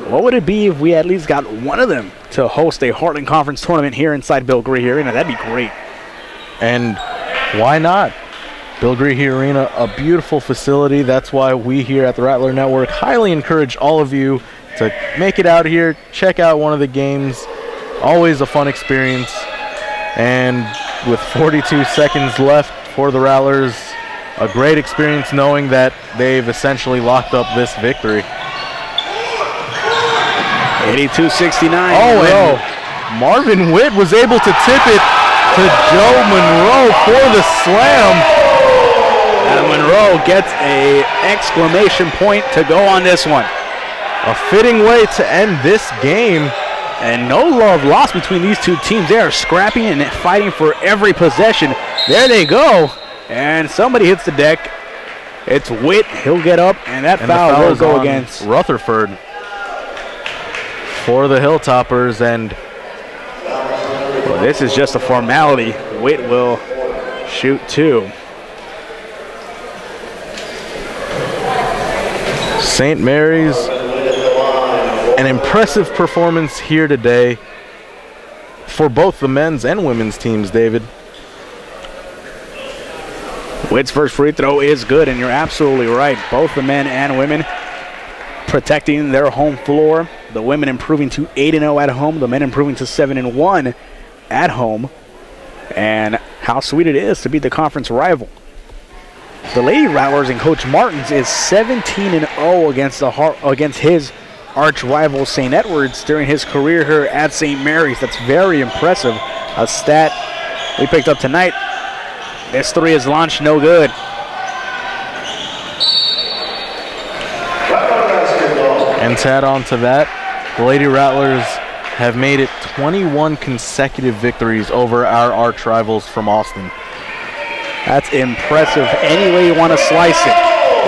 What would it be if we at least got one of them to host a Heartland Conference tournament here inside Bill Greehey Arena? That'd be great. And why not? Bill Greehey Arena, a beautiful facility. That's why we here at the Rattler Network highly encourage all of you to make it out here, check out one of the games. Always a fun experience. And with 42 seconds left for the Rattlers, a great experience knowing that they've essentially locked up this victory. 82-69. Oh, and Marvin Witt was able to tip it to Joe Monroe for the slam. And Monroe gets a exclamation point to go on this one. A fitting way to end this game. And no love lost between these two teams. They are scrapping and fighting for every possession. There they go. And somebody hits the deck. It's Witt. He'll get up, and that foul will go against Rutherford for the Hilltoppers. And well, this is just a formality. Witt will shoot 2. St. Mary's, an impressive performance here today for both the men's and women's teams, David. Witt's first free throw is good, and you're absolutely right. Both the men and women protecting their home floor. The women improving to 8-0 at home. The men improving to 7-1 at home. And how sweet it is to beat the conference rival. The Lady Rattlers and Coach Martins is 17-0 against his arch rival St. Edward's during his career here at St. Mary's. That's very impressive. A stat we picked up tonight. This 3 is launched, no good. And to add on to that, the Lady Rattlers have made it 21 consecutive victories over our arch rivals from Austin. That's impressive any way you want to slice it.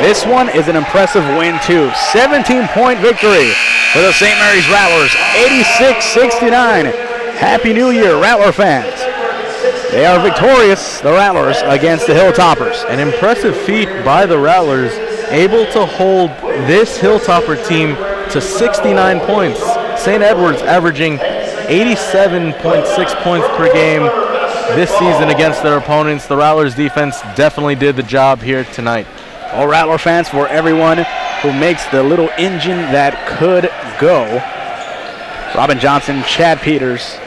This one is an impressive win too. 17-point victory for the St. Mary's Rattlers, 86-69. Happy New Year, Rattler fans. They are victorious, the Rattlers, against the Hilltoppers. An impressive feat by the Rattlers, able to hold this Hilltopper team to 69 points. St. Edward's averaging 87.6 points per game this season against their opponents. The Rattlers defense definitely did the job here tonight. All Rattler fans, for everyone who makes the little engine that could go. Robin Johnson, Chad Peters,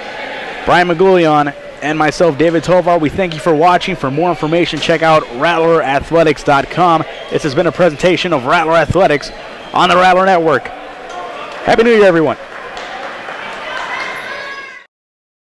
Brian McGoulion, and myself, David Tovar, we thank you for watching. For more information, check out RattlerAthletics.com. This has been a presentation of Rattler Athletics on the Rattler Network. Happy New Year, everyone.